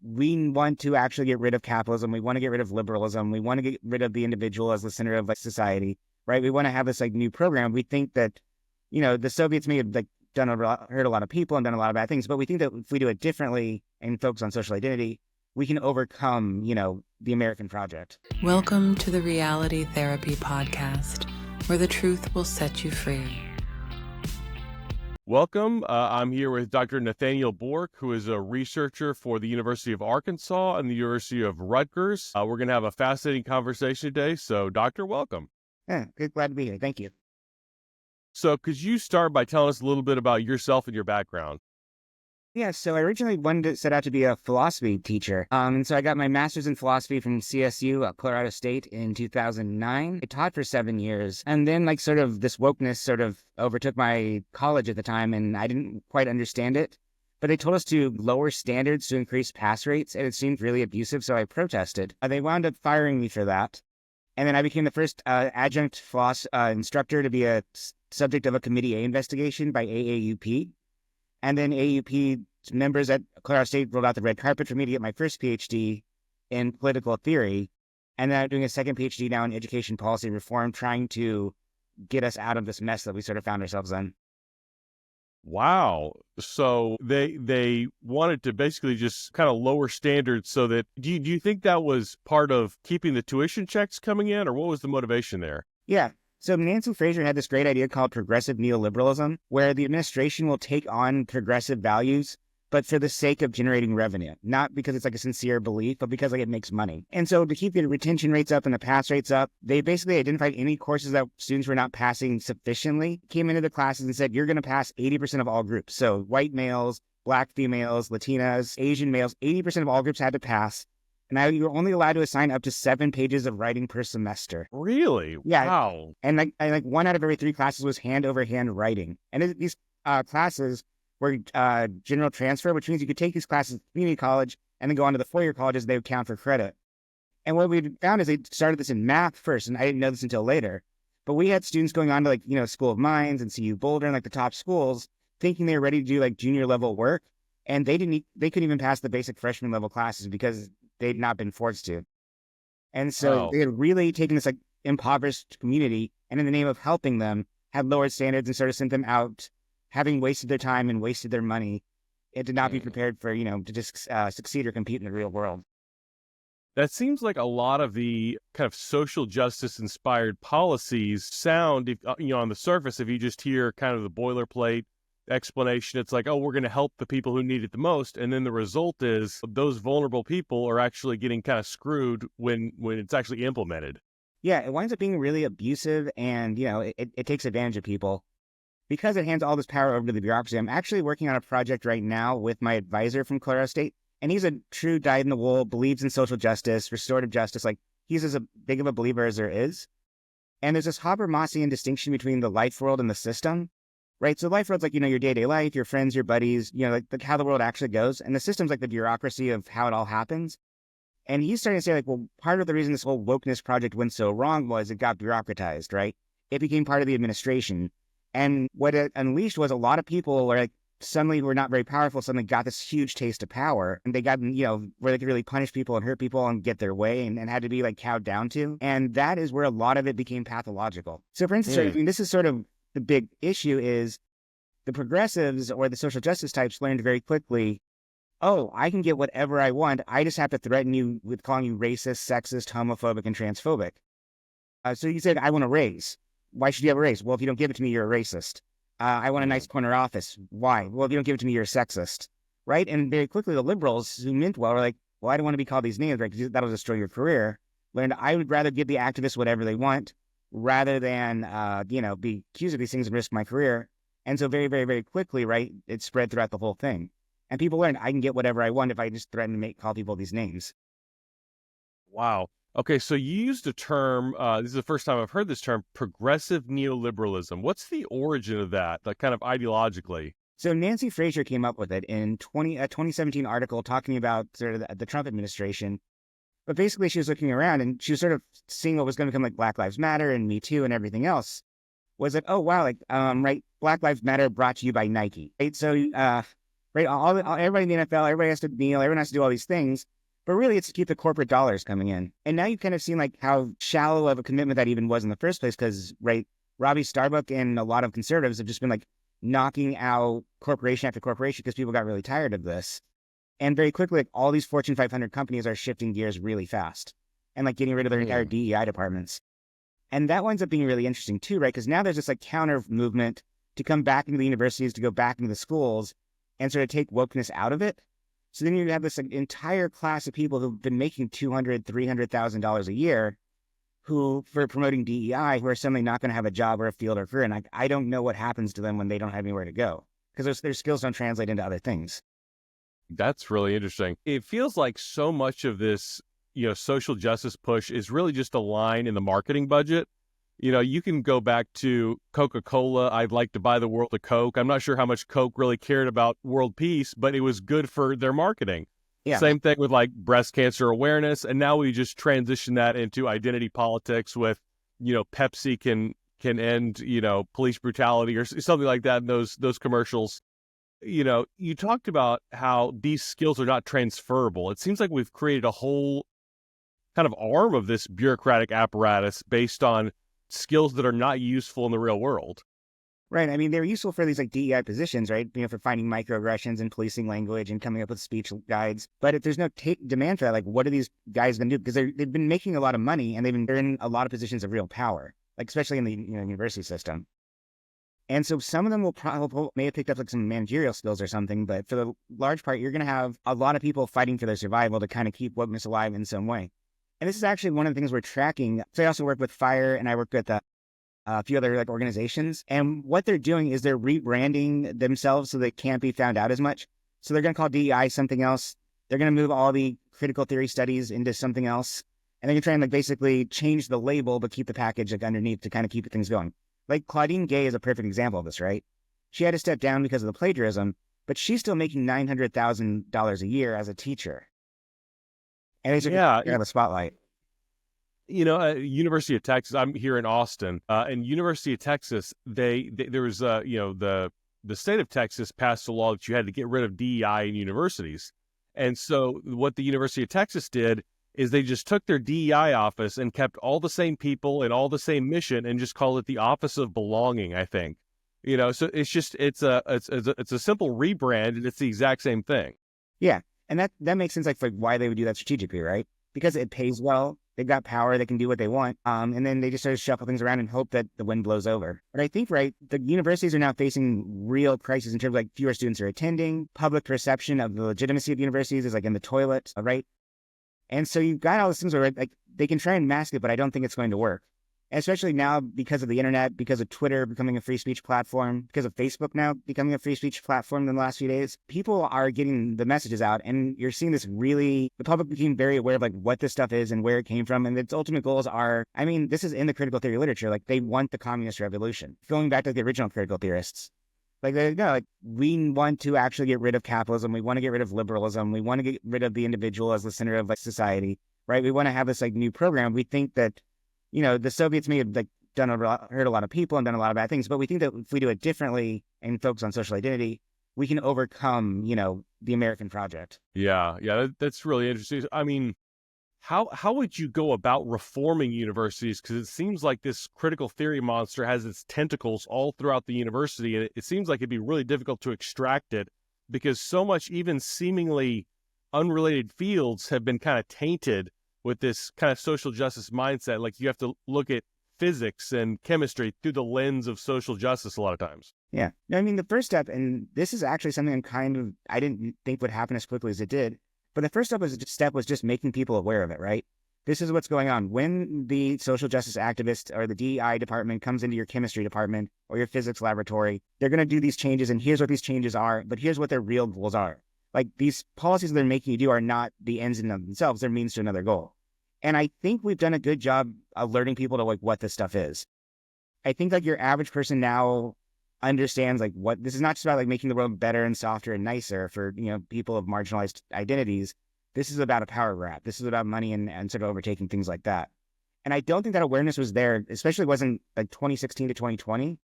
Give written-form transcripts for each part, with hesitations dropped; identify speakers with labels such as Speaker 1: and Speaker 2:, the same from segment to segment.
Speaker 1: we want to actually get rid of capitalism. We want to get rid of liberalism. We want to get rid of the individual as the center of society, right? We want to have this new program. We think that, the Soviets may have hurt a lot of people and done a lot of bad things, but we think that if we do it differently and focus on social identity, we can overcome, the American project.
Speaker 2: Welcome to the Reality Therapy Podcast, where the truth will set you free.
Speaker 3: Welcome. I'm here with Dr. Nathanial Bork, who is a researcher for the University of Arkansas and the University of Rutgers. We're going to have a fascinating conversation today. So, Doctor, welcome.
Speaker 1: Yeah, glad to be here. Thank you.
Speaker 3: So, could you start by telling us a little bit about yourself and your background?
Speaker 1: Yeah, so I originally wanted to set out to be a philosophy teacher. And so I got my master's in philosophy from CSU at Colorado State in 2009. I taught for 7 years. And then this wokeness overtook my college at the time, and I didn't quite understand it. But they told us to lower standards to increase pass rates, and it seemed really abusive, so I protested. They wound up firing me for that. And then I became the first adjunct instructor to be a subject of a Committee A investigation by AAUP. And then AUP members at Colorado State rolled out the red carpet for me to get my first PhD in political theory. And then I'm doing a second PhD now in education policy reform, trying to get us out of this mess that we sort of found ourselves in.
Speaker 3: Wow. So they wanted to basically just kind of lower standards so that, do you think that was part of keeping the tuition checks coming in, or what was the motivation there?
Speaker 1: Yeah. So Nancy Fraser had this great idea called progressive neoliberalism, where the administration will take on progressive values, but for the sake of generating revenue, not because it's a sincere belief, but because it makes money. And so to keep the retention rates up and the pass rates up, they basically identified any courses that students were not passing sufficiently, came into the classes and said, you're going to pass 80% of all groups. So white males, Black females, Latinas, Asian males, 80% of all groups had to pass. And you were only allowed to assign up to 7 pages of writing per semester.
Speaker 3: Really?
Speaker 1: Yeah.
Speaker 3: Wow.
Speaker 1: And 1 out of every 3 classes was hand over hand writing. And these classes were general transfer, which means you could take these classes at community college and then go on to the 4-year colleges. They would count for credit. And what we found is they started this in math first, and I didn't know this until later. But we had students going on to School of Mines and CU Boulder and the top schools, thinking they were ready to do junior level work, and they couldn't even pass the basic freshman level classes because they'd not been forced to. And so They had really taken this impoverished community, and in the name of helping them, had lowered standards and sort of sent them out, having wasted their time and wasted their money. It did not be prepared for, to just succeed or compete in the real world.
Speaker 3: That seems like a lot of the kind of social justice inspired policies sound, on the surface, if you just hear kind of the boilerplate explanation, it's like, oh, we're going to help the people who need it the most. And then the result is those vulnerable people are actually getting kind of screwed when it's actually implemented.
Speaker 1: Yeah, it winds up being really abusive, and, it takes advantage of people. Because it hands all this power over to the bureaucracy, I'm actually working on a project right now with my advisor from Colorado State, and he's a true dyed-in-the-wool, believes in social justice, restorative justice. He's as big of a believer as there is. And there's this Habermasian distinction between the life world and the system. Right. So life world's your day-to-day life, your friends, your buddies, how the world actually goes. And the system's the bureaucracy of how it all happens. And he's starting to say part of the reason this whole wokeness project went so wrong was it got bureaucratized, right? It became part of the administration. And what it unleashed was a lot of people were suddenly who were not very powerful, suddenly got this huge taste of power. And they got, where they could really punish people and hurt people and get their way and had to be cowed down to. And that is where a lot of it became pathological. So for instance, this is sort of the big issue is the progressives or the social justice types learned very quickly, oh, I can get whatever I want. I just have to threaten you with calling you racist, sexist, homophobic, and transphobic. So you said, I want a raise. Why should you have a raise? Well, if you don't give it to me, you're a racist. I want a nice corner office. Why? Well, if you don't give it to me, you're a sexist. Right? And very quickly, the liberals who meant well were well, I don't want to be called these names, right? Because that'll destroy your career. Learned I would rather give the activists whatever they want, rather than, be accused of these things and risk my career. And so very, very, very quickly, right, it spread throughout the whole thing. And people learned I can get whatever I want if I just threaten to call people these names.
Speaker 3: Wow. Okay, so you used a term, this is the first time I've heard this term, progressive neoliberalism. What's the origin of that, kind of ideologically?
Speaker 1: So Nancy Fraser came up with it in a 2017 article talking about sort of the Trump administration. But basically, she was looking around and she was sort of seeing what was going to become Black Lives Matter and Me Too and everything else. Was oh, wow, right, Black Lives Matter brought to you by Nike. Right? So right? Everybody in the NFL, everybody has to kneel, everyone has to do all these things. But really, it's to keep the corporate dollars coming in. And now you've kind of seen like how shallow of a commitment that even was in the first place, because, right, Robbie Starbuck and a lot of conservatives have just been like knocking out corporation after corporation because people got really tired of this. And very quickly, like all these Fortune 500 companies are shifting gears really fast and like getting rid of their entire DEI departments. And that winds up being really interesting too, right? Because now there's this like counter movement to come back into the universities, to go back into the schools and sort of take wokeness out of it. So then you have this like, entire class of people who've been making $200,000, $300,000 a year, who for promoting DEI, who are suddenly not going to have a job or a field or career. And I don't know what happens to them when they don't have anywhere to go, because their skills don't translate into other things.
Speaker 3: That's really interesting. It feels like so much of this, social justice push is really just a line in the marketing budget. You can go back to Coca-Cola. I'd like to buy the world a Coke. I'm not sure how much Coke really cared about world peace, but it was good for their marketing. Yeah. Same thing with like breast cancer awareness. And now we just transition that into identity politics with, Pepsi can end, police brutality or something like that in those commercials. You talked about how these skills are not transferable. It seems like we've created a whole kind of arm of this bureaucratic apparatus based on skills that are not useful in the real world.
Speaker 1: Right. I mean, they're useful for these like DEI positions, right? For finding microaggressions and policing language and coming up with speech guides. But if there's no demand for that, like what are these guys going to do? Because they've been making a lot of money and they're in a lot of positions of real power, like especially in the university system. And so some of them may have picked up like some managerial skills or something, but for the large part, you're going to have a lot of people fighting for their survival to kind of keep wokeness alive in some way. And this is actually one of the things we're tracking. So I also work with FIRE and I work with a few other like organizations. And what they're doing is they're rebranding themselves so they can't be found out as much. So they're going to call DEI something else. They're going to move all the critical theory studies into something else. And they're going to try and like basically change the label, but keep the package like underneath to kind of keep things going. Like Claudine Gay is a perfect example of this, right? She had to step down because of the plagiarism, but she's still making $900,000 a year as a teacher. And it's out of the spotlight.
Speaker 3: University of Texas, I'm here in Austin, and University of Texas, there was, the state of Texas passed a law that you had to get rid of DEI in universities. And so what the University of Texas did is they just took their DEI office and kept all the same people and all the same mission and just called it the Office of Belonging, I think. So it's a simple rebrand and it's the exact same thing.
Speaker 1: Yeah. And that makes sense, like why they would do that strategically, right? Because it pays well, they've got power, they can do what they want, and then they just sort of shuffle things around and hope that the wind blows over. But I think, right, the universities are now facing real crises in terms of like fewer students are attending, public perception of the legitimacy of universities is like in the toilet, right? And so you've got all these things where like they can try and mask it, but I don't think it's going to work. Especially now because of the internet, because of Twitter becoming a free speech platform, because of Facebook now becoming a free speech platform in the last few days, people are getting the messages out and you're seeing this the public became very aware of like what this stuff is and where it came from. And its ultimate goals are, this is in the critical theory literature, like they want the communist revolution. Going back to the original critical theorists, we want to actually get rid of capitalism. We want to get rid of liberalism. We want to get rid of the individual as the center of like society, right? We want to have this like new program. We think that the Soviets may have like hurt a lot of people and done a lot of bad things, but we think that if we do it differently and focus on social identity, we can overcome, the American project.
Speaker 3: Yeah, that's really interesting. How would you go about reforming universities? Because it seems like this critical theory monster has its tentacles all throughout the university, and it seems like it'd be really difficult to extract it because so much even seemingly unrelated fields have been kind of tainted with this kind of social justice mindset. Like you have to look at physics and chemistry through the lens of social justice a lot of times.
Speaker 1: Yeah. The first step, and this is actually something I didn't think would happen as quickly as it did, but the first step was just making people aware of it, right? This is what's going on. When the social justice activist or the DEI department comes into your chemistry department or your physics laboratory, they're going to do these changes, and here's what these changes are, but here's what their real goals are. Like these policies they're making you do are not the ends in themselves, they're means to another goal. And I think we've done a good job alerting people to like what this stuff is. I think like your average person now understands like what this is not just about like making the world better and softer and nicer for, people of marginalized identities. This is about a power grab. This is about money and sort of overtaking things like that. And I don't think that awareness was there, especially wasn't like 2016 to 2020.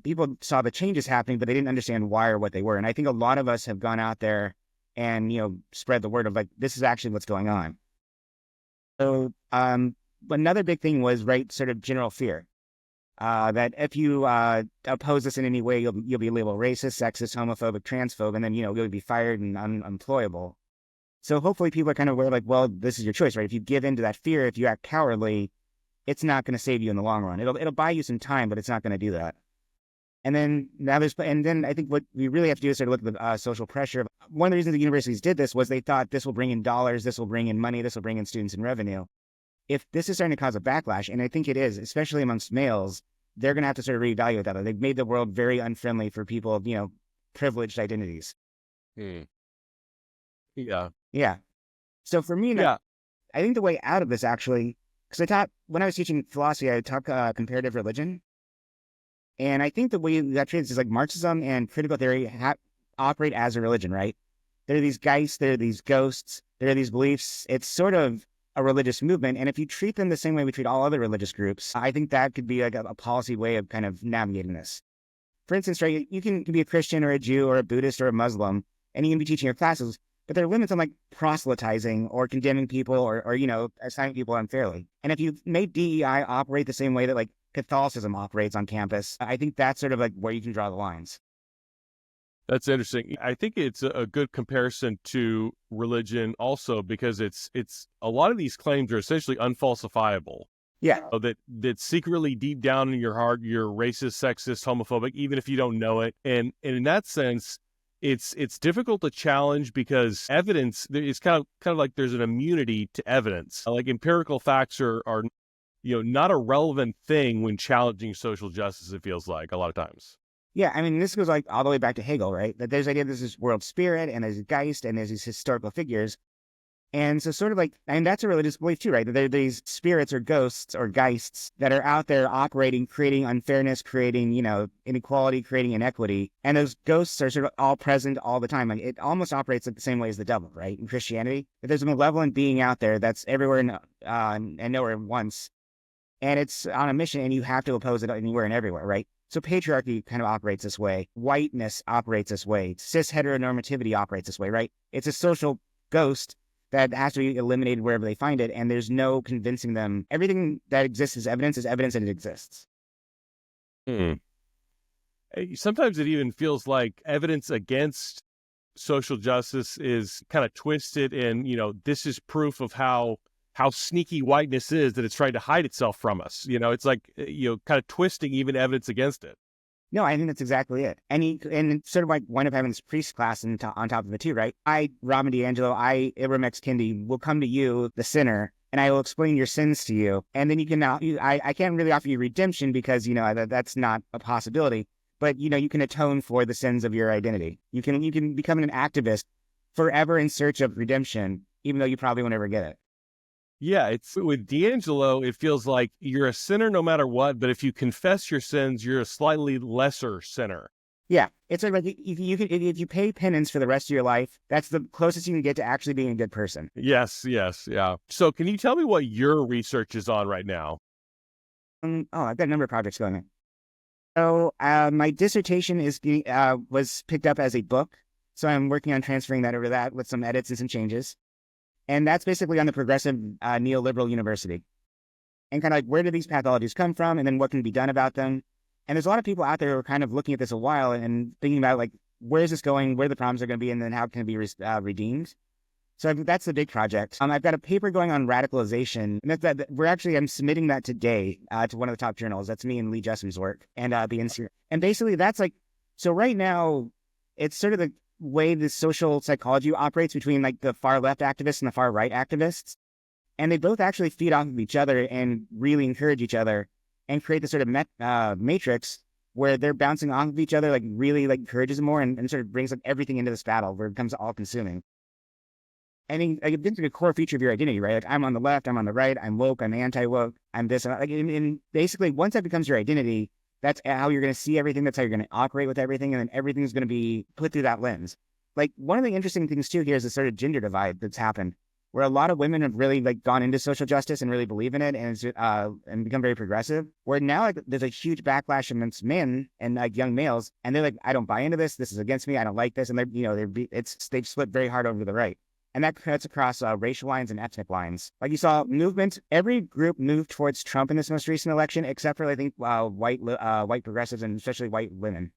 Speaker 1: People saw the changes happening, but they didn't understand why or what they were. And I think a lot of us have gone out there and, spread the word of like, this is actually what's going on. So another big thing was, right, sort of general fear. That if you oppose this in any way, you'll be labeled racist, sexist, homophobic, transphobe, and then, you'll be fired and unemployable. So hopefully people are kind of aware, like, well, this is your choice, right? If you give in to that fear, if you act cowardly, it's not going to save you in the long run. It'll buy you some time, but it's not going to do that. And then I think what we really have to do is sort of look at the social pressure. One of the reasons the universities did this was they thought this will bring in dollars, this will bring in money, this will bring in students and revenue. If this is starting to cause a backlash, and I think it is, especially amongst males, they're going to have to sort of reevaluate that. They've made the world very unfriendly for people of, privileged identities.
Speaker 3: Yeah.
Speaker 1: Yeah. So for me, I think the way out of this actually, because when I was teaching philosophy, I taught comparative religion. And I think the way that treats is like Marxism and critical theory operate as a religion, right? There are these geists, there are these ghosts, there are these beliefs. It's sort of a religious movement. And if you treat them the same way we treat all other religious groups, I think that could be like a policy way of kind of navigating this. For instance, right, you can be a Christian or a Jew or a Buddhist or a Muslim, and you can be teaching your classes, but there are limits on like proselytizing or condemning people or assigning people unfairly. And if you made DEI operate the same way that like Catholicism operates on campus, I think that's sort of like where you can draw the lines.
Speaker 3: That's interesting. I think it's a good comparison to religion also because it's a lot of these claims are essentially unfalsifiable.
Speaker 1: Yeah.
Speaker 3: So that secretly deep down in your heart, you're racist, sexist, homophobic, even if you don't know it. And in that sense, it's difficult to challenge because evidence is kind of like there's an immunity to evidence. Like empirical facts are not a relevant thing when challenging social justice, it feels like a lot of times.
Speaker 1: Yeah, I mean, this goes like all the way back to Hegel, right? That there's the idea there's this world spirit and there's a Geist and there's these historical figures. And so sort of like, and that's a religious belief too, right? That there are these spirits or ghosts or Geists that are out there operating, creating unfairness, creating, inequality, creating inequity. And those ghosts are sort of all present all the time. Like it almost operates like the same way as the devil, right? In Christianity, that there's a malevolent being out there that's everywhere and nowhere at once. And it's on a mission and you have to oppose it anywhere and everywhere, right? So patriarchy kind of operates this way. Whiteness operates this way. Cis heteronormativity operates this way, right? It's a social ghost that has to be eliminated wherever they find it. And there's no convincing them. Everything that exists as evidence that it exists.
Speaker 3: Sometimes it even feels like evidence against social justice is kind of twisted and, this is proof of how sneaky whiteness is that it's trying to hide itself from us. It's like, kind of twisting even evidence against it.
Speaker 1: No, I think that's exactly it. And sort of like wind up having this priest class on top of it too, right? Robin DiAngelo, Ibram X. Kendi will come to you, the sinner, and I will explain your sins to you. And then you can now, I can't really offer you redemption because, that's not a possibility. But, you can atone for the sins of your identity. You can become an activist forever in search of redemption, even though you probably won't ever get it.
Speaker 3: Yeah, it's with DiAngelo, it feels like you're a sinner no matter what, but if you confess your sins, you're a slightly lesser sinner.
Speaker 1: Yeah, it's sort of like if you pay penance for the rest of your life, that's the closest you can get to actually being a good person.
Speaker 3: Yes, yeah. So can you tell me what your research is on right now?
Speaker 1: I've got a number of projects going on. So my dissertation was picked up as a book, so I'm working on transferring that over to that with some edits and some changes. And that's basically on the progressive neoliberal university. And kind of like, where do these pathologies come from? And then what can be done about them? And there's a lot of people out there who are kind of looking at this a while and thinking about like, where is this going? Where the problems are going to be? And then how can it be redeemed? So that's the big project. I've got a paper going on radicalization. And I'm submitting that today to one of the top journals. That's me and Lee Jessam's work and the Institute. And basically that's like, so right now it's sort of the way the social psychology operates between like the far left activists and the far right activists. And they both actually feed off of each other and really encourage each other and create this sort of matrix where they're bouncing off of each other, like really like encourages them more and sort of brings like everything into this battle where it becomes all consuming. I mean, like, it's like a core feature of your identity, right? Like I'm on the left, I'm on the right, I'm woke, I'm anti-woke, I'm this. And basically once that becomes your identity, that's how you're going to see everything. That's how you're going to operate with everything. And then everything's going to be put through that lens. Like one of the interesting things too here is the sort of gender divide that's happened. where a lot of women have really like gone into social justice and really believe in it, and become very progressive. Where now like there's a huge backlash against men and like young males, and they're like, I don't buy into this. This is against me. I don't like this, and they've split very hard over to the right. And that cuts across racial lines and ethnic lines. Like you saw movement, every group moved towards Trump in this most recent election, except for I think white progressives and especially white women.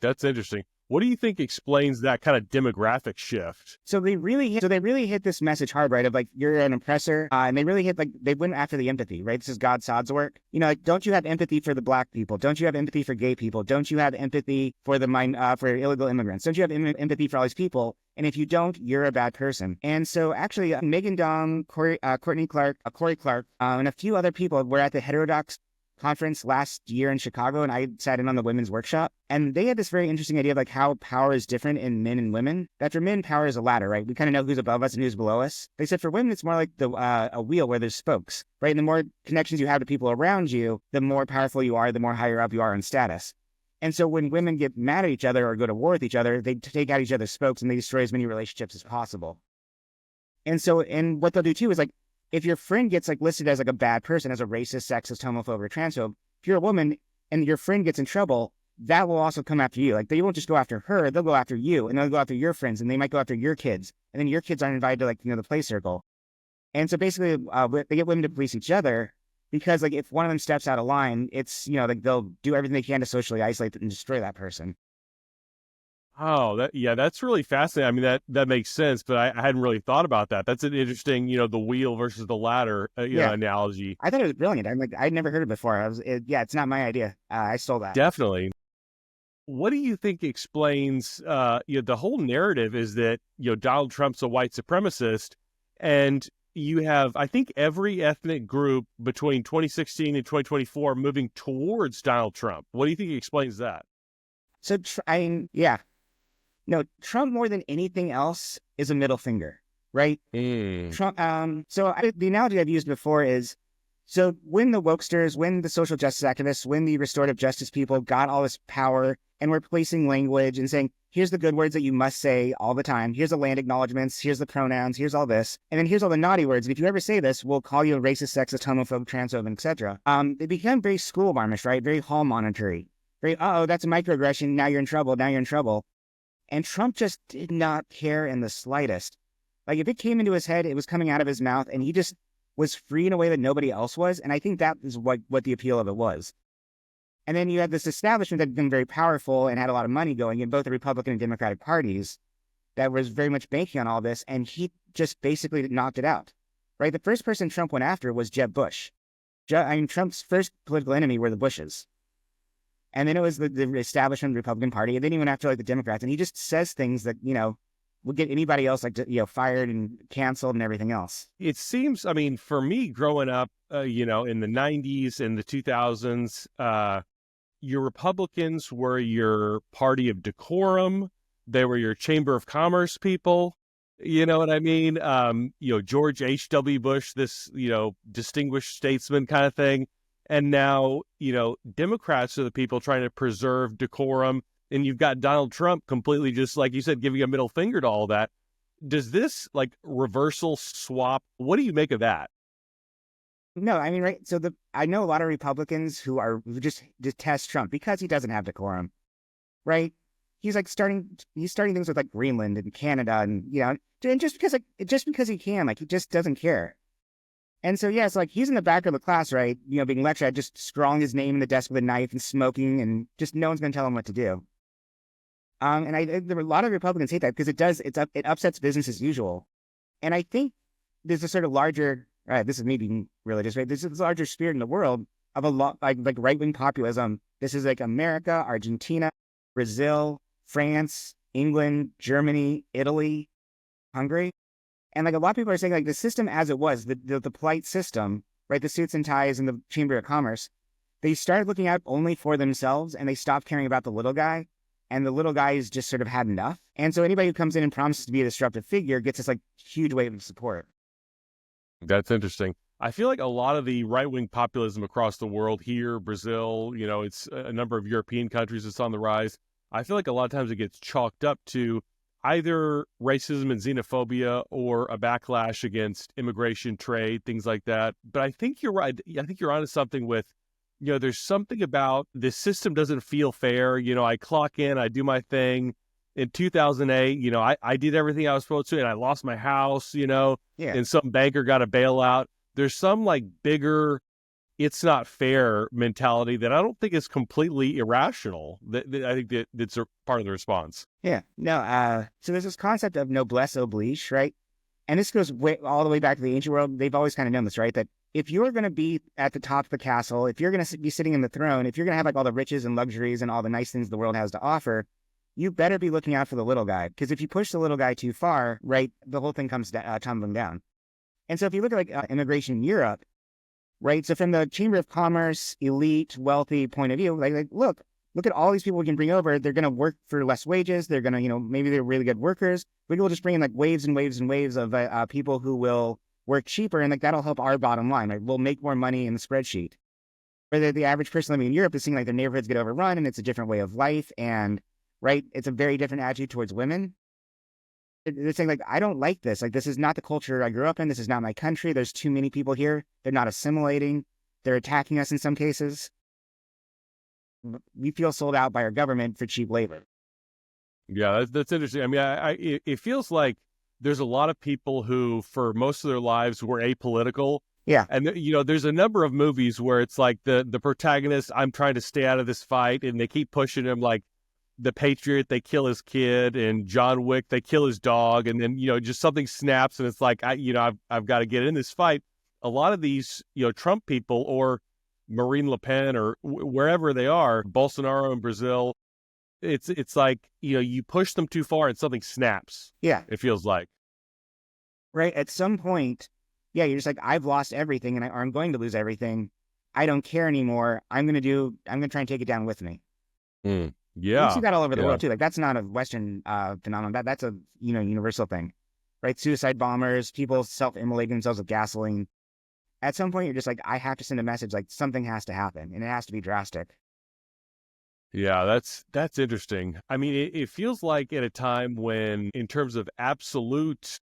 Speaker 3: That's interesting. What do you think explains that kind of demographic shift?
Speaker 1: So they really hit this message hard, right? Of like, you're an oppressor. And they really hit, like, they went after the empathy, right? This is God Sod's work. You know, like, don't you have empathy for the Black people? Don't you have empathy for gay people? Don't you have empathy for for illegal immigrants? Don't you have empathy for all these people? And if you don't, you're a bad person. And so actually, Megan Dong, Courtney Clark, Corey Clark, and a few other people were at the Heterodox conference last year in Chicago, and I sat in on the women's workshop, and they had this very interesting idea of like how power is different in men and women. That for men, power is a ladder, right? We kind of know who's above us and who's below us. They said for women, it's more like a wheel where there's spokes, right? And the more connections you have to people around you, the more powerful you are, the more higher up you are in status. And so when women get mad at each other or go to war with each other, they take out each other's spokes and they destroy as many relationships as possible. And what they'll do too is like, if your friend gets like listed as like a bad person, as a racist, sexist, homophobe, or transphobe, if you're a woman and your friend gets in trouble, that will also come after you. Like they won't just go after her, they'll go after you, and they'll go after your friends, and they might go after your kids, and then your kids aren't invited to like, the play circle. And so basically, they get women to police each other because like if one of them steps out of line, it's, like they'll do everything they can to socially isolate and destroy that person.
Speaker 3: Oh, that's really fascinating. I mean, that makes sense, but I hadn't really thought about that. That's an interesting, the wheel versus the ladder, analogy.
Speaker 1: I thought it was brilliant. I'm like, I'd never heard it before. It's not my idea. I stole that.
Speaker 3: Definitely. What do you think explains, the whole narrative is that, Donald Trump's a white supremacist, and you have, I think, every ethnic group between 2016 and 2024 moving towards Donald Trump. What do you think explains that?
Speaker 1: So, No, Trump more than anything else is a middle finger, right? Trump. The analogy I've used before is, so when the wokesters, when the social justice activists, when the restorative justice people got all this power and were policing language and saying, here's the good words that you must say all the time. Here's the land acknowledgements. Here's the pronouns. Here's all this. And then here's all the naughty words. And if you ever say this, we'll call you a racist, sexist, homophobe, transphobe, etc. They become very school-marmish, right? Very hall monitory. Very, that's a microaggression. Now you're in trouble. Now you're in trouble. And Trump just did not care in the slightest. Like if it came into his head, it was coming out of his mouth, and he just was free in a way that nobody else was. And I think that is what the appeal of it was. And then you had this establishment that had been very powerful and had a lot of money going in both the Republican and Democratic parties that was very much banking on all this. And he just basically knocked it out, right? The first person Trump went after was Jeb Bush. Trump's first political enemy were the Bushes. And then it was the establishment Republican Party. And then he went after like the Democrats. And he just says things that, would get anybody else like, fired and canceled and everything else.
Speaker 3: It seems, I mean, for me growing up, in the 90s and the 2000s, your Republicans were your party of decorum. They were your Chamber of Commerce people. You know what I mean? George H.W. Bush, this, distinguished statesman kind of thing. And now, Democrats are the people trying to preserve decorum. And you've got Donald Trump completely just, like you said, giving a middle finger to all that. Does this, reversal swap, what do you make of that?
Speaker 1: No, I mean, right. So I know a lot of Republicans who just detest Trump because he doesn't have decorum, right? He's starting things with Greenland and Canada and, and just because he can, he just doesn't care. And so, it's he's in the back of the class, right? Being lectured at, just scrawling his name in the desk with a knife and smoking, and just no one's going to tell him what to do. And there were a lot of Republicans hate that because it upsets business as usual. And I think there's a sort of larger, this is me being religious, right? There's this larger spirit in the world of a lot like right-wing populism. This is America, Argentina, Brazil, France, England, Germany, Italy, Hungary. And a lot of people are saying the system as it was, the polite system, right? The suits and ties and the Chamber of Commerce, they started looking out only for themselves and they stopped caring about the little guy. And the little guy has just sort of had enough. And so anybody who comes in and promises to be a disruptive figure gets this huge wave of support.
Speaker 3: That's interesting. I feel like a lot of the right-wing populism across the world here, Brazil, it's a number of European countries that's on the rise. I feel like a lot of times it gets chalked up to, either racism and xenophobia or a backlash against immigration, trade, things like that. But I think you're right. I think you're onto something with, there's something about this system doesn't feel fair. I clock in, I do my thing. In 2008, I did everything I was supposed to, and I lost my house,
Speaker 1: Yeah.
Speaker 3: and some banker got a bailout. There's some like bigger, it's not fair mentality that I don't think is completely irrational. That I think that's a part of the response.
Speaker 1: Yeah. No, so there's this concept of noblesse oblige, right? And this goes all the way back to the ancient world. They've always kind of known this, right? That if you're going to be at the top of the castle, if you're going to be sitting in the throne, if you're going to have like all the riches and luxuries and all the nice things the world has to offer, you better be looking out for the little guy. Because if you push the little guy too far, right, the whole thing comes tumbling down. And so if you look at like immigration in Europe, right? So from the Chamber of Commerce, elite, wealthy point of view, like look at all these people we can bring over. They're going to work for less wages. They're going to, maybe they're really good workers. We will just bring in like waves and waves and waves of people who will work cheaper, and like that'll help our bottom line. Right? We'll make more money in the spreadsheet. Whether the average person living in Europe is seeing like their neighborhoods get overrun, and it's a different way of life, and right, it's a very different attitude towards women. They're saying like, I don't like this. Like, this is not the culture I grew up in. This is not my country. There's too many people here. They're not assimilating. They're attacking us in some cases. We feel sold out by our government for cheap labor.
Speaker 3: Yeah, that's interesting. I mean, it feels like there's a lot of people who, for most of their lives, were apolitical.
Speaker 1: Yeah.
Speaker 3: And, there's a number of movies where it's like the protagonist, I'm trying to stay out of this fight, and they keep pushing him, like the Patriot, they kill his kid, and John Wick, they kill his dog, and then, just something snaps, and it's like, I've got to get in this fight. A lot of these, Trump people or Marine Le Pen or wherever they are, Bolsonaro in Brazil, it's like, you push them too far and something snaps.
Speaker 1: Yeah.
Speaker 3: It feels like.
Speaker 1: Right. At some point, yeah, you're just like, I've lost everything or I'm going to lose everything. I don't care anymore. I'm going to try and take it down with me.
Speaker 3: Yeah.
Speaker 1: You see that all over the world too. Like, that's not a Western phenomenon. That's a, universal thing, right? Suicide bombers, people self-immolating themselves with gasoline. At some point, you're just like, I have to send a message, like something has to happen, and it has to be drastic.
Speaker 3: Yeah, that's interesting. I mean, it feels like at a time when, in terms of absolute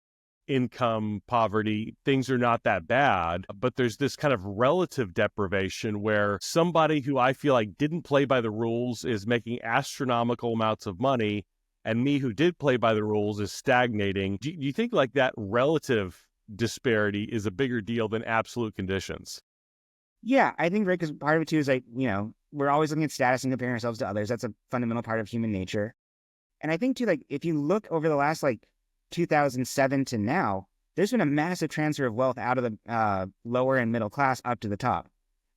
Speaker 3: income poverty, things are not that bad, but there's this kind of relative deprivation where somebody who I feel like didn't play by the rules is making astronomical amounts of money, and me who did play by the rules is stagnating. Do you think like that relative disparity is a bigger deal than absolute conditions?
Speaker 1: Yeah, I think, right, because part of it too is like, we're always looking at status and comparing ourselves to others. That's a fundamental part of human nature. And I think too, like, if you look over the last 2007 to now, there's been a massive transfer of wealth out of the lower and middle class up to the top.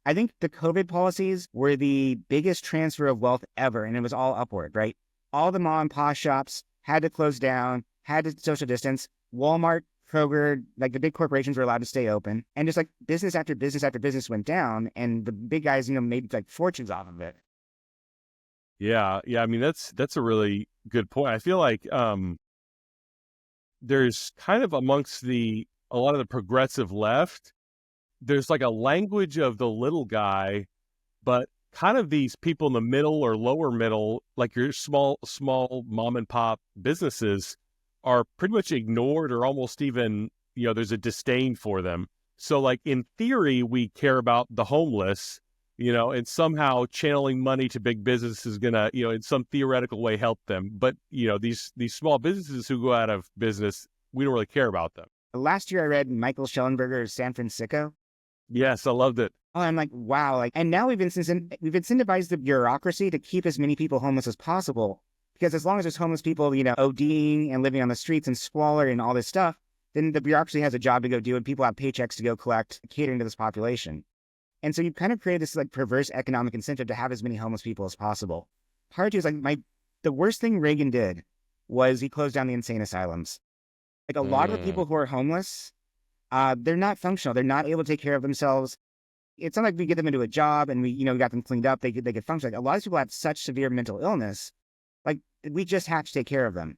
Speaker 1: I think the COVID policies were the biggest transfer of wealth ever, and it was all upward, right? All the mom and pop shops had to close down, had to social distance. Walmart, Kroger, like the big corporations were allowed to stay open, and just like business after business after business went down, and the big guys, made like fortunes off of it.
Speaker 3: Yeah. I mean, that's a really good point. I feel like there's kind of amongst a lot of the progressive left, there's like a language of the little guy, but kind of these people in the middle or lower middle, like your small mom and pop businesses, are pretty much ignored, or almost even, there's a disdain for them. So like in theory, we care about the homeless, and somehow channeling money to big business is going to, in some theoretical way help them. But, these small businesses who go out of business, we don't really care about them.
Speaker 1: Last year I read Michael Schellenberger's San Francisco.
Speaker 3: Yes, I loved it.
Speaker 1: Oh, I'm like, wow. And now we've incentivized the bureaucracy to keep as many people homeless as possible. Because as long as there's homeless people, ODing and living on the streets and squalor and all this stuff, then the bureaucracy has a job to go do, and people have paychecks to go collect, catering to this population. And so you kind of create this perverse economic incentive to have as many homeless people as possible. Part two is the worst thing Reagan did was he closed down the insane asylums. Like, a lot of the people who are homeless, they're not functional. They're not able to take care of themselves. It's not like we get them into a job and we got them cleaned up. They could function. Like, a lot of people have such severe mental illness. Like, we just have to take care of them.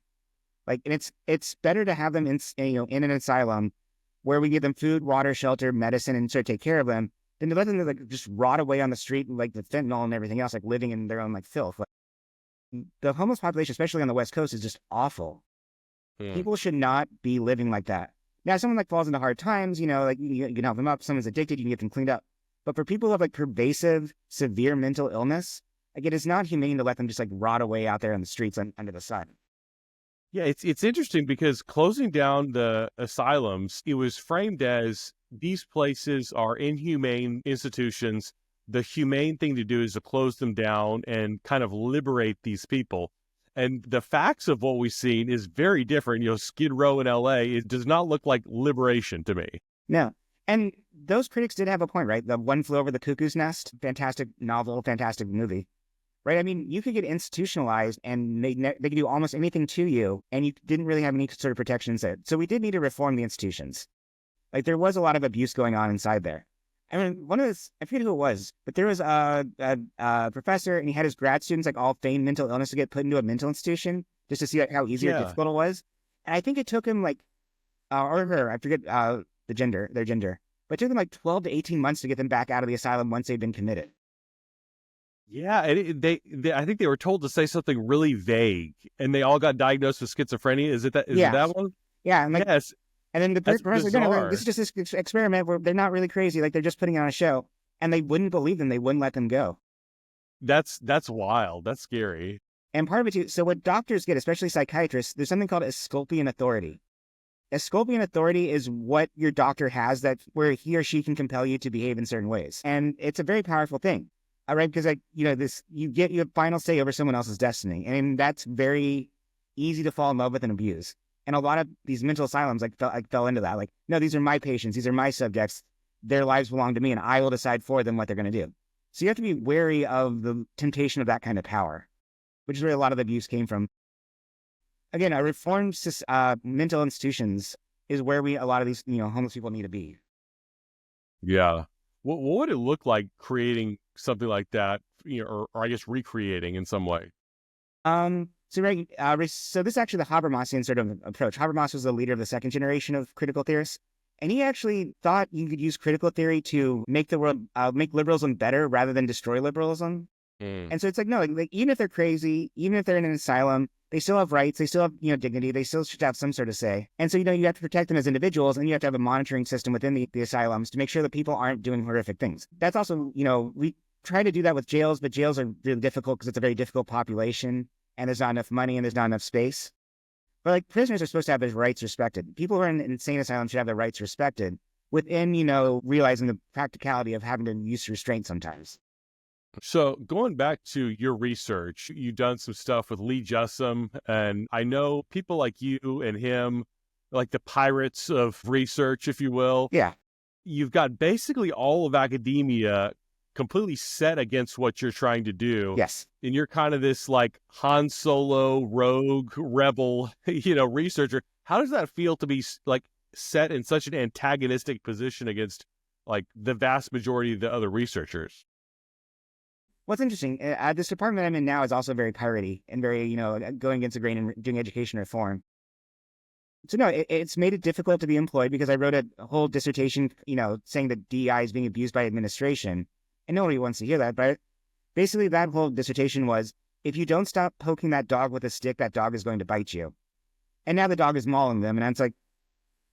Speaker 1: Like, and it's better to have them in an asylum where we give them food, water, shelter, medicine, and sort of take care of them, than to let them just rot away on the street, like with fentanyl and everything else, like living in their own filth. Like, the homeless population, especially on the West Coast, is just awful.
Speaker 3: Hmm.
Speaker 1: People should not be living like that. Now, if someone like falls into hard times, like you can help them up. Someone's addicted, you can get them cleaned up. But for people who have like pervasive, severe mental illness, like it is not humane to let them just like rot away out there in the streets under the sun.
Speaker 3: Yeah, it's interesting because closing down the asylums, it was framed as these places are inhumane institutions. The humane thing to do is to close them down and kind of liberate these people. And the facts of what we've seen is very different. Skid Row in LA, it does not look like liberation to me.
Speaker 1: No. And those critics did have a point, right? The One Flew Over the Cuckoo's Nest, fantastic novel, fantastic movie, right? I mean, you could get institutionalized and they could do almost anything to you, and you didn't really have any sort of protections there. So we did need to reform the institutions. Like there was a lot of abuse going on inside there. I mean, I forget who it was, but there was a professor, and he had his grad students like all feign mental illness to get put into a mental institution just to see like how easy or difficult it was. And I think it took him like, or her, I forget their gender, but it took them like 12 to 18 months to get them back out of the asylum once they'd been committed.
Speaker 3: Yeah, and I think they were told to say something really vague, and they all got diagnosed with schizophrenia. Is it that one?
Speaker 1: Yeah, and like,
Speaker 3: yes.
Speaker 1: And then the professor, this is just this experiment where they're not really crazy, like they're just putting on a show, and they wouldn't believe them. They wouldn't let them go.
Speaker 3: That's wild. That's scary.
Speaker 1: And part of it too. So what doctors get, especially psychiatrists, there's something called Asclepian authority. Asclepian authority is what your doctor has where he or she can compel you to behave in certain ways, and it's a very powerful thing. All right, because you have final say over someone else's destiny, and that's very easy to fall in love with and abuse. And a lot of these mental asylums fell into that. Like, no, these are my patients. These are my subjects. Their lives belong to me, and I will decide for them what they're going to do. So you have to be wary of the temptation of that kind of power, which is where a lot of the abuse came from. Again, a reformed mental institutions is where a lot of these homeless people need to be.
Speaker 3: Yeah. What would it look like creating something like that, or I guess recreating in some way?
Speaker 1: So this is actually the Habermasian sort of approach. Habermas was the leader of the second generation of critical theorists, and he actually thought you could use critical theory to make the world, make liberalism better rather than destroy liberalism. And so it's like, no, like even if they're crazy, even if they're in an asylum, they still have rights, they still have dignity, they still should have some sort of say. And so you have to protect them as individuals, and you have to have a monitoring system within the asylums to make sure that people aren't doing horrific things. That's also we try to do that with jails, but jails are really difficult because it's a very difficult population. And there's not enough money and there's not enough space. But like prisoners are supposed to have their rights respected. People who are in insane asylums should have their rights respected within, realizing the practicality of having to use restraint sometimes.
Speaker 3: So going back to your research, you've done some stuff with Lee Jussum, and I know people like you and him, like the pirates of research, if you will.
Speaker 1: Yeah.
Speaker 3: You've got basically all of academia completely set against what you're trying to do.
Speaker 1: Yes.
Speaker 3: And you're kind of this like Han Solo rogue rebel, researcher. How does that feel to be like set in such an antagonistic position against like the vast majority of the other researchers?
Speaker 1: What's interesting, this department I'm in now is also very piratey and very, going against the grain and doing education reform. So no, it's made it difficult to be employed because I wrote a whole dissertation, saying that DEI is being abused by administration. And nobody wants to hear that, but basically that whole dissertation was, if you don't stop poking that dog with a stick, that dog is going to bite you. And now the dog is mauling them, and it's like,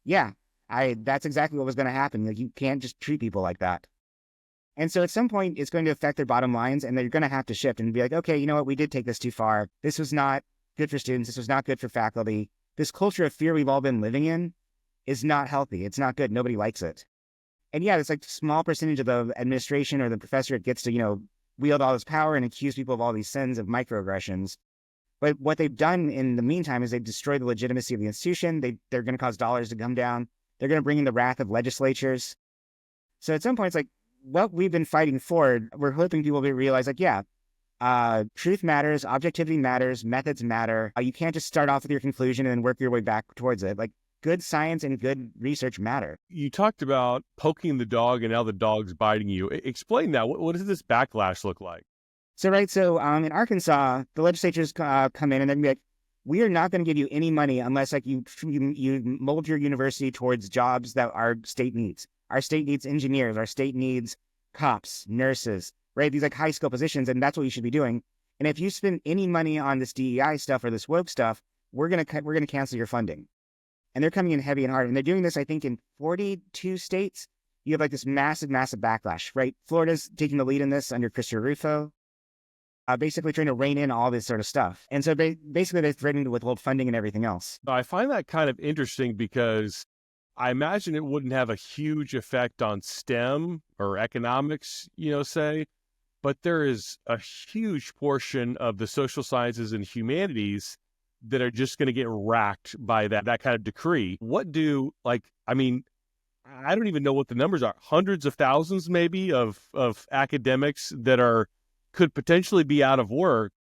Speaker 1: yeah, that's exactly what was going to happen. Like, you can't just treat people like that. And so at some point, it's going to affect their bottom lines, and they're going to have to shift and be like, okay, you know what, we did take this too far. This was not good for students. This was not good for faculty. This culture of fear we've all been living in is not healthy. It's not good. Nobody likes it. And yeah, it's like a small percentage of the administration or the professor gets to, wield all this power and accuse people of all these sins of microaggressions. But what they've done in the meantime is they've destroyed the legitimacy of the institution. They're going to cause dollars to come down. They're going to bring in the wrath of legislatures. So at some point, it's like, what we've been fighting for, we're hoping people will realize, like, yeah, truth matters, objectivity matters, methods matter. You can't just start off with your conclusion and then work your way back towards it. Like, good science and good research matter.
Speaker 3: You talked about poking the dog and now the dog's biting you. Explain that. What does this backlash look like?
Speaker 1: So in Arkansas, the legislatures come in and they're going to be like, we are not going to give you any money unless like you mold your university towards jobs that our state needs. Our state needs engineers. Our state needs cops, nurses, right? These like high skill positions, and that's what you should be doing. And if you spend any money on this DEI stuff or this woke stuff, we're going to cancel your funding. And they're coming in heavy and hard. And they're doing this, I think, in 42 states. You have like this massive, massive backlash, right? Florida's taking the lead in this under Christopher Rufo, basically trying to rein in all this sort of stuff. And so basically they're threatening to withhold funding and everything else.
Speaker 3: I find that kind of interesting because I imagine it wouldn't have a huge effect on STEM or economics, say, but there is a huge portion of the social sciences and humanities that are just going to get racked by that kind of decree. I don't even know what the numbers are. Hundreds of thousands maybe of academics that could potentially be out of work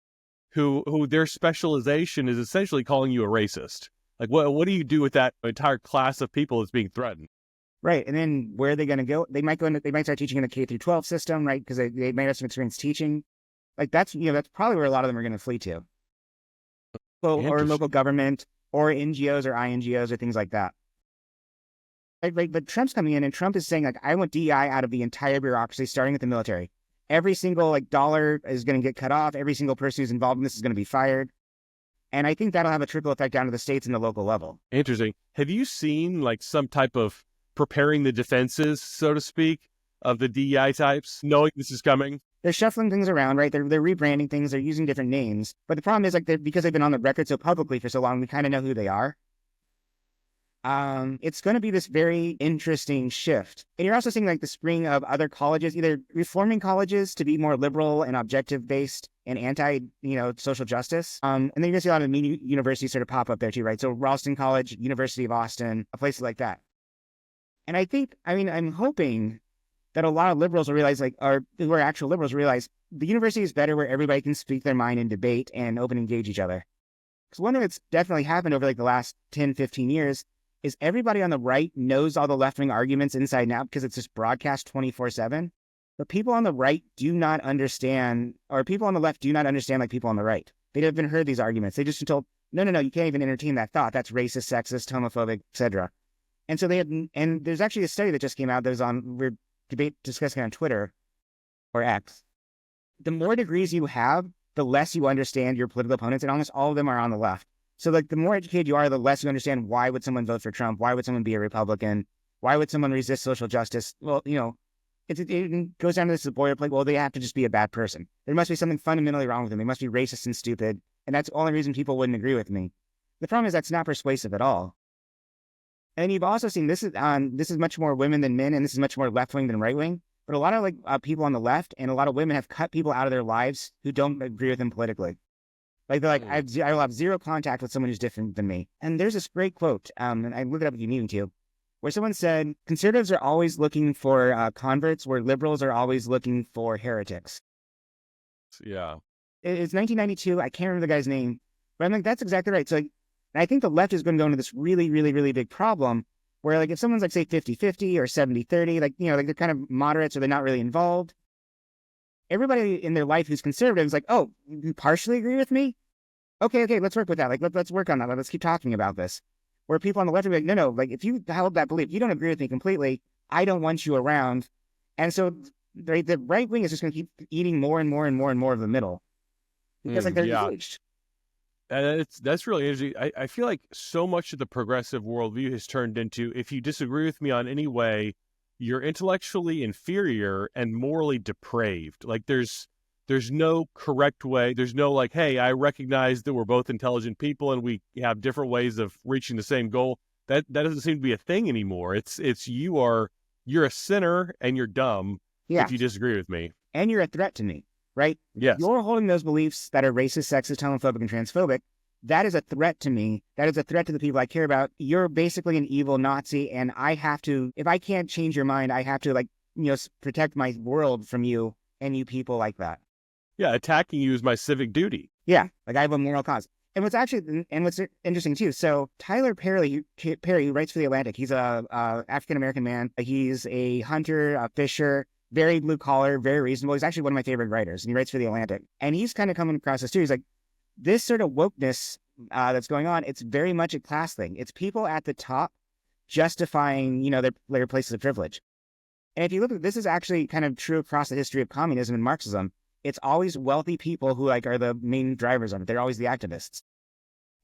Speaker 3: who their specialization is essentially calling you a racist. Like, what do you do with that entire class of people that's being threatened?
Speaker 1: Right. And then where are they going to go? They might start teaching in the K through 12 system, right? Because they might have some experience teaching. Like that's probably where a lot of them are going to flee to. Or local government or NGOs or INGOs or things like that. Right. But Trump's coming in and Trump is saying, like, I want DEI out of the entire bureaucracy, starting with the military. Every single dollar is going to get cut off. Every single person who's involved in this is going to be fired. And I think that'll have a trickle effect down to the states and the local level.
Speaker 3: Interesting. Have you seen like some type of preparing the defenses, so to speak, of the DEI types, knowing this is coming?
Speaker 1: They're shuffling things around, right? They're rebranding things. They're using different names. But the problem is, like, because they've been on the record so publicly for so long, we kind of know who they are. It's going to be this very interesting shift. And you're also seeing like the spring of other colleges, either reforming colleges to be more liberal and objective based and anti, social justice. And then you're going to see a lot of mini universities sort of pop up there too, right? So Ralston College, University of Austin, places like that. And I'm hoping that a lot of liberals will realize, or who are actual liberals realize, the university is better where everybody can speak their mind and debate and open engage each other. Because one thing that's definitely happened over like the last 10, 15 years is everybody on the right knows all the left-wing arguments inside and out because it's just broadcast 24/7. But people on the right do not understand, or people on the left do not understand like people on the right. They haven't heard these arguments. They just been told, no, you can't even entertain that thought. That's racist, sexist, homophobic, etc. And so and there's actually a study that just came out that was we're discussing on Twitter or X. The more degrees you have, the less you understand your political opponents, and almost all of them are on the left. So like the more educated you are, the less you understand why would someone vote for Trump? Why would someone be a Republican? Why would someone resist social justice? Well, it goes down to this boilerplate. Well, they have to just be a bad person. There must be something fundamentally wrong with them. They must be racist and stupid. And that's the only reason people wouldn't agree with me. The problem is that's not persuasive at all. And you've also seen this is much more women than men, and this is much more left wing than right wing. But a lot of people on the left and a lot of women have cut people out of their lives who don't agree with them politically. Like they're like, I will have zero contact with someone who's different than me. And there's this great quote, and I looked it up if you need me to, where someone said, conservatives are always looking for converts, where liberals are always looking for heretics.
Speaker 3: Yeah.
Speaker 1: It's 1992. I can't remember the guy's name, but I'm like, that's exactly right. So I think the left is going to go into this really, really, really big problem where, like, if someone's like, say 50-50 or 70-30, like, like they're kind of moderates or they're not really involved, everybody in their life who's conservative is like, oh, you partially agree with me? Okay, let's work with that. Like, let's work on that. Let's keep talking about this. Where people on the left are like, no, like, if you held that belief, you don't agree with me completely, I don't want you around. And so the right wing is just going to keep eating more and more and more and more of the middle. Because they're engaged.
Speaker 3: That's really interesting. I feel like so much of the progressive worldview has turned into, if you disagree with me on any way, you're intellectually inferior and morally depraved. Like there's no correct way. There's no like, hey, I recognize that we're both intelligent people and we have different ways of reaching the same goal. That doesn't seem to be a thing anymore. It's you're a sinner and you're dumb if you disagree with me.
Speaker 1: And you're a threat to me, right?
Speaker 3: Yes. You're
Speaker 1: holding those beliefs that are racist, sexist, homophobic, and transphobic. That is a threat to me. That is a threat to the people I care about. You're basically an evil Nazi, and I have to, if I can't change your mind, I have to protect my world from you and you people like that.
Speaker 3: Yeah, attacking you is my civic duty.
Speaker 1: Yeah, like I have a moral cause. And what's interesting too, so Tyler Perry, who writes for The Atlantic, he's a African-American man. He's a hunter, a fisher, very blue collar, very reasonable. He's actually one of my favorite writers, and he writes for The Atlantic. And he's kind of coming across this too. He's like, this sort of wokeness that's going on, it's very much a class thing. It's people at the top justifying, their places of privilege. And if you look at this, is actually kind of true across the history of communism and Marxism. It's always wealthy people who are the main drivers of it. They're always the activists.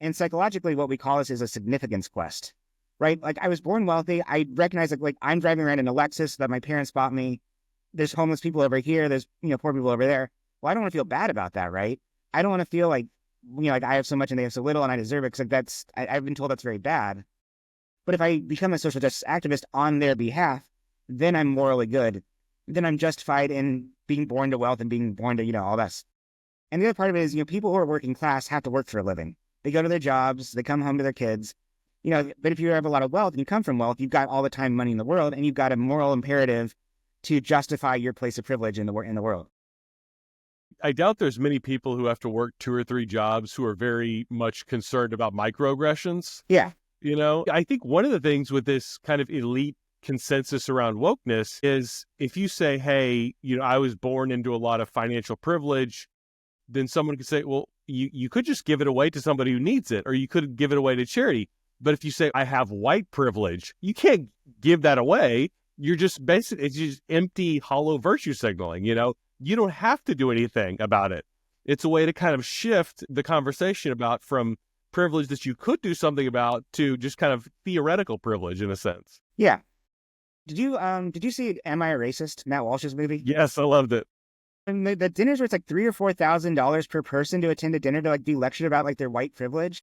Speaker 1: And psychologically, what we call this is a significance quest, right? Like I was born wealthy. I recognize like I'm driving around in a Lexus that my parents bought me. There's homeless people over here. There's, poor people over there. Well, I don't want to feel bad about that, right? I don't want to feel like, like I have so much and they have so little and I deserve it, because like I've been told that's very bad. But if I become a social justice activist on their behalf, then I'm morally good. Then I'm justified in being born to wealth and being born to, all this. And the other part of it is, people who are working class have to work for a living. They go to their jobs, they come home to their kids, but if you have a lot of wealth and you come from wealth, you've got all the time, money in the world, and you've got a moral imperative to justify your place of privilege in the world.
Speaker 3: I doubt there's many people who have to work 2 or 3 jobs who are very much concerned about microaggressions.
Speaker 1: Yeah.
Speaker 3: I think one of the things with this kind of elite consensus around wokeness is if you say, hey, I was born into a lot of financial privilege, then someone could say, well, you could just give it away to somebody who needs it, or you could give it away to charity. But if you say, I have white privilege, you can't give that away. You're just basically, it's just empty, hollow virtue signaling. You don't have to do anything about it. It's a way to kind of shift the conversation about from privilege that you could do something about to just kind of theoretical privilege in a sense.
Speaker 1: Yeah. Did you see Am I a Racist? Matt Walsh's movie?
Speaker 3: Yes, I loved it.
Speaker 1: And the dinners where it's like $3,000 or $4,000 per person to attend a dinner to like be lectured about like their white privilege.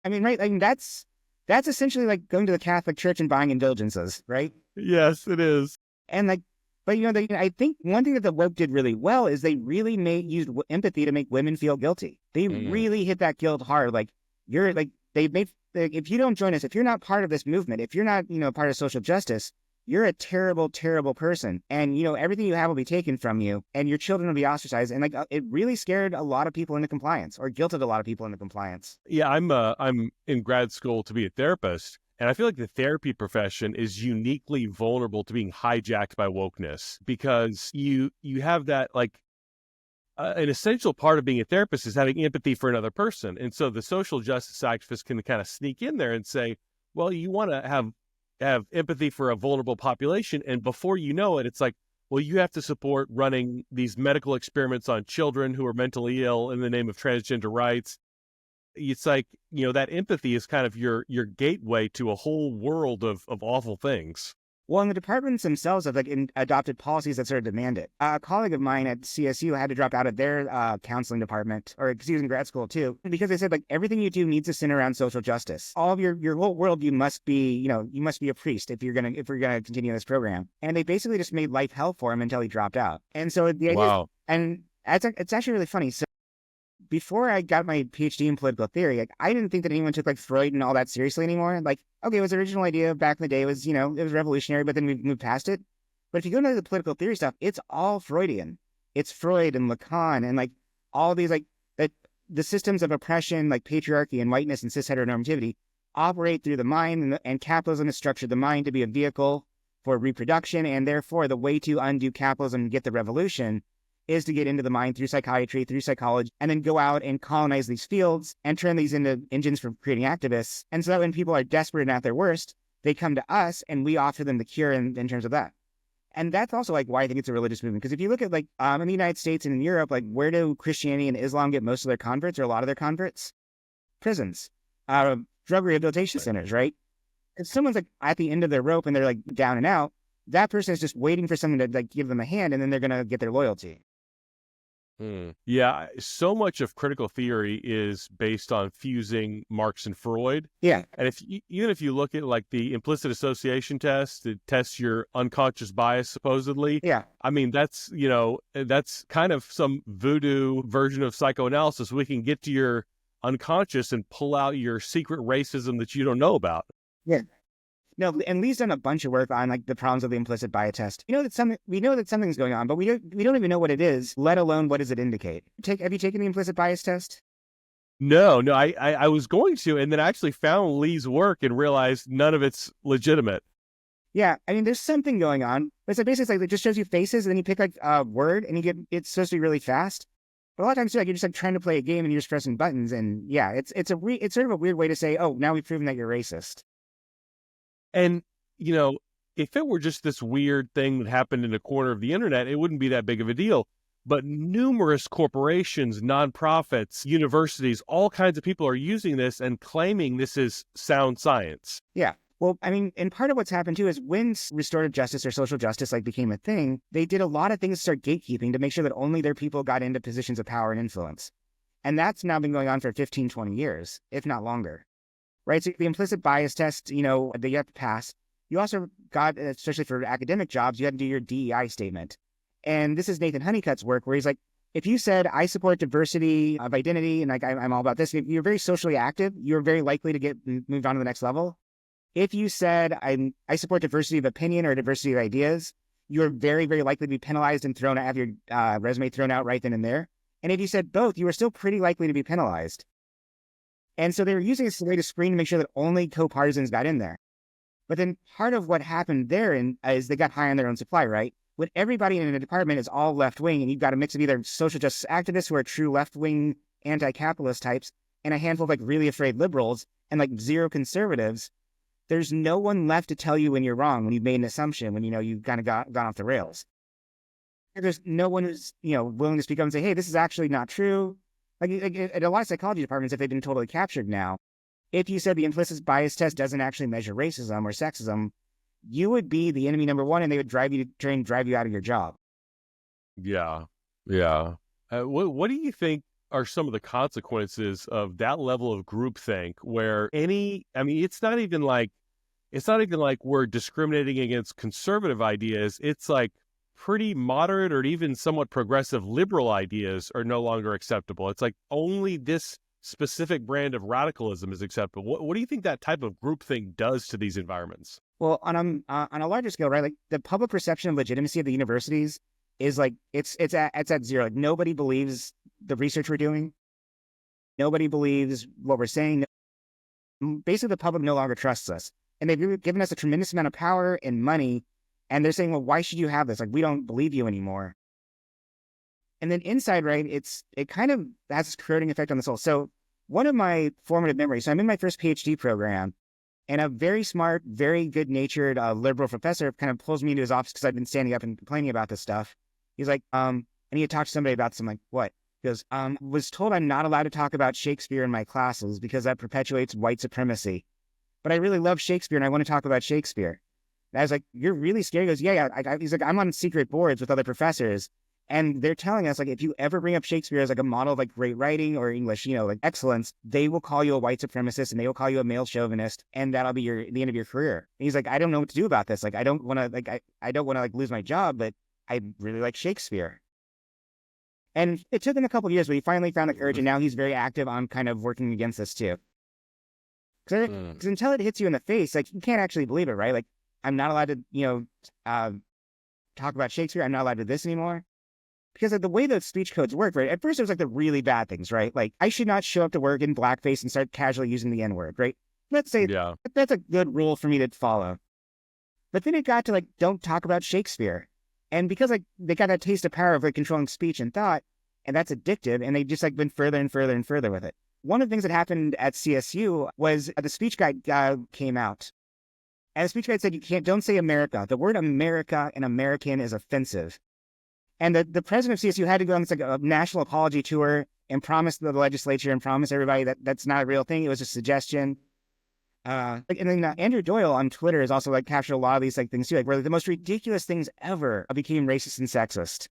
Speaker 1: I mean, right? Like that's essentially like going to the Catholic Church and buying indulgences, right?
Speaker 3: Yes, it is.
Speaker 1: And like, but I think one thing that the woke did really well is they really used empathy to make women feel guilty. They really hit that guilt hard. Like if you don't join us, if you're not part of this movement, if you're not part of social justice, you're a terrible, terrible person. And, everything you have will be taken from you and your children will be ostracized. And like, it really scared a lot of people into compliance, or guilted a lot of people into compliance.
Speaker 3: Yeah, I'm in grad school to be a therapist. And I feel like the therapy profession is uniquely vulnerable to being hijacked by wokeness, because you have that like an essential part of being a therapist is having empathy for another person. And so the social justice activists can kind of sneak in there and say, well, you want to have empathy for a vulnerable population. And before you know it, it's like, well, you have to support running these medical experiments on children who are mentally ill in the name of transgender rights. It's like, that empathy is kind of your gateway to a whole world of awful things.
Speaker 1: Well, and the departments themselves have adopted policies that sort of demand it. A colleague of mine at CSU had to drop out of their counseling department, or because he was in grad school too, because they said like everything you do needs to center around social justice. All of your whole world, you must be a priest if you're gonna continue this program. And they basically just made life hell for him until he dropped out. And so the idea,
Speaker 3: wow.
Speaker 1: And it's actually really funny. So before I got my PhD in political theory, like, I didn't think that anyone took like Freud and all that seriously anymore. Like, okay, it was the original idea back in the day. It was, it was revolutionary, but then we moved past it. But if you go into the political theory stuff, it's all Freudian. It's Freud and Lacan and like all these like that the systems of oppression, like patriarchy and whiteness and cis heteronormativity, operate through the mind, and capitalism has structured the mind to be a vehicle for reproduction, and therefore the way to undo capitalism and get the revolution is to get into the mind through psychiatry, through psychology, and then go out and colonize these fields and turn these into engines for creating activists. And so that when people are desperate and at their worst, they come to us and we offer them the cure in terms of that. And that's also like why I think it's a religious movement. Because if you look at like in the United States and in Europe, like where do Christianity and Islam get most of their converts, or a lot of their converts? Prisons, drug rehabilitation centers, right? If someone's like at the end of their rope and they're like down and out, that person is just waiting for someone to like give them a hand, and then they're going to get their loyalty.
Speaker 3: Yeah, so much of critical theory is based on fusing Marx and Freud.
Speaker 1: Yeah.
Speaker 3: And even if you look at like the implicit association test, it tests your unconscious bias, supposedly.
Speaker 1: Yeah.
Speaker 3: I mean, that's kind of some voodoo version of psychoanalysis. We can get to your unconscious and pull out your secret racism that you don't know about.
Speaker 1: Yeah. No, and Lee's done a bunch of work on like the problems of the implicit bias test. We know that something's going on, but we don't even know what it is, let alone what does it indicate. Have you taken the implicit bias test?
Speaker 3: No, I was going to, and then I actually found Lee's work and realized none of it's legitimate.
Speaker 1: Yeah, I mean, there's something going on. But so basically, like, it just shows you faces, and then you pick like a word, and it's supposed to be really fast. But a lot of times, like, you're just like trying to play a game, and you're just pressing buttons, and yeah, it's sort of a weird way to say, oh, now we've proven that you're racist.
Speaker 3: And, if it were just this weird thing that happened in a corner of the internet, it wouldn't be that big of a deal. but numerous corporations, nonprofits, universities, all kinds of people are using this and claiming this is sound science.
Speaker 1: Yeah. Well, I mean, and part of what's happened too is when restorative justice or social justice like became a thing, they did a lot of things to start gatekeeping to make sure that only their people got into positions of power and influence. And that's now been going on for 15, 20 years, if not longer. Right? So the implicit bias test, that you have to pass. You also got, especially for academic jobs, you had to do your DEI statement. And this is Nathan Honeycutt's work where he's like, if you said, I support diversity of identity and like I'm all about this, if you're very socially active, you're very likely to get moved on to the next level. If you said, I support diversity of opinion or diversity of ideas, you're very, very likely to be penalized and have your resume thrown out right then and there. And if you said both, you were still pretty likely to be penalized. And so they were using this as a way to screen to make sure that only co-partisans got in there. But then part of what happened there is they got high on their own supply, right? When everybody in a department is all left-wing and you've got a mix of either social justice activists who are true left-wing anti-capitalist types and a handful of like really afraid liberals and like zero conservatives, there's no one left to tell you when you're wrong, when you've made an assumption, when you've kind of gone off the rails. There's no one who's willing to speak up and say, hey, this is actually not true. Like at a lot of psychology departments, if they've been totally captured now, if you said the implicit bias test doesn't actually measure racism or sexism, you would be the enemy number one, and they would try and drive you out of your job.
Speaker 3: Yeah. What do you think are some of the consequences of that level of groupthink where it's not even like we're discriminating against conservative ideas. It's like pretty moderate or even somewhat progressive liberal ideas are no longer acceptable. It's like only this specific brand of radicalism is acceptable. What do you think that type of groupthink does to these environments?
Speaker 1: Well, on a larger scale, right? Like the public perception of legitimacy of the universities is like it's at zero. Like nobody believes the research we're doing. Nobody believes what we're saying. Basically, the public no longer trusts us, and they've given us a tremendous amount of power and money. And they're saying, well, why should you have this? Like, we don't believe you anymore. And then inside, right, it kind of has this corroding effect on the soul. So one of my formative memories, so I'm in my first PhD program, and a very smart, very good-natured liberal professor kind of pulls me into his office because I've been standing up and complaining about this stuff. He's like, I need to talk to somebody about something. Like, what? He goes, was told I'm not allowed to talk about Shakespeare in my classes because that perpetuates white supremacy. But I really love Shakespeare and I want to talk about Shakespeare. And I was like, you're really scared. He goes, yeah. He's like, I'm on secret boards with other professors. And they're telling us, like, if you ever bring up Shakespeare as like a model of like great writing or English, like excellence, they will call you a white supremacist and they will call you a male chauvinist. And that'll be the end of your career. And he's like, I don't know what to do about this. Like, I don't want to lose my job, but I really like Shakespeare. And it took him a couple of years, but he finally found the courage. And now he's very active on kind of working against this too. Because until it hits you in the face, like you can't actually believe it, right? Like, I'm not allowed to, talk about Shakespeare. I'm not allowed to do this anymore. Because of the way the speech codes work, right? At first, it was like the really bad things, right? Like, I should not show up to work in blackface and start casually using the N-word, right? Let's say that's a good rule for me to follow. But then it got to, like, don't talk about Shakespeare. And because, like, they got that taste of power of, like, controlling speech and thought, and that's addictive, and they just, like, went further and further and further with it. One of the things that happened at CSU was the speech guide came out. And the speech guide said, don't say America. The word America and American is offensive. And the president of CSU had to go on this like a national apology tour and promise the legislature and promise everybody that that's not a real thing. It was a suggestion. And then Andrew Doyle on Twitter has also like captured a lot of these like things too, like where the most ridiculous things ever became racist and sexist.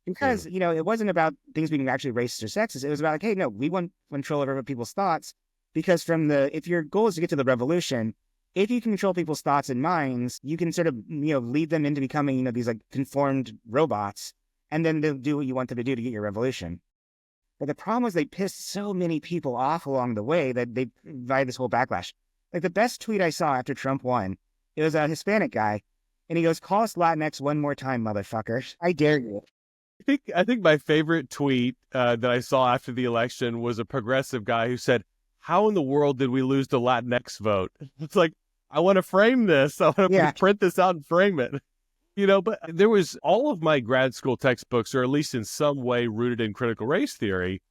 Speaker 1: Because, it wasn't about things being actually racist or sexist. It was about like, hey, no, we want control over people's thoughts. Because if your goal is to get to the revolution, if you control people's thoughts and minds, you can sort of, lead them into becoming, these like conformed robots, and then they'll do what you want them to do to get your revolution. But the problem was they pissed so many people off along the way that they provided this whole backlash. Like the best tweet I saw after Trump won, it was a Hispanic guy, and he goes, "Call us Latinx one more time, motherfuckers. I dare you."
Speaker 3: I think my favorite tweet that I saw after the election was a progressive guy who said, "How in the world did we lose the Latinx vote?" It's like, I want to frame this. I want to print this out and frame it. But there was all of my grad school textbooks are at least in some way rooted in critical race theory.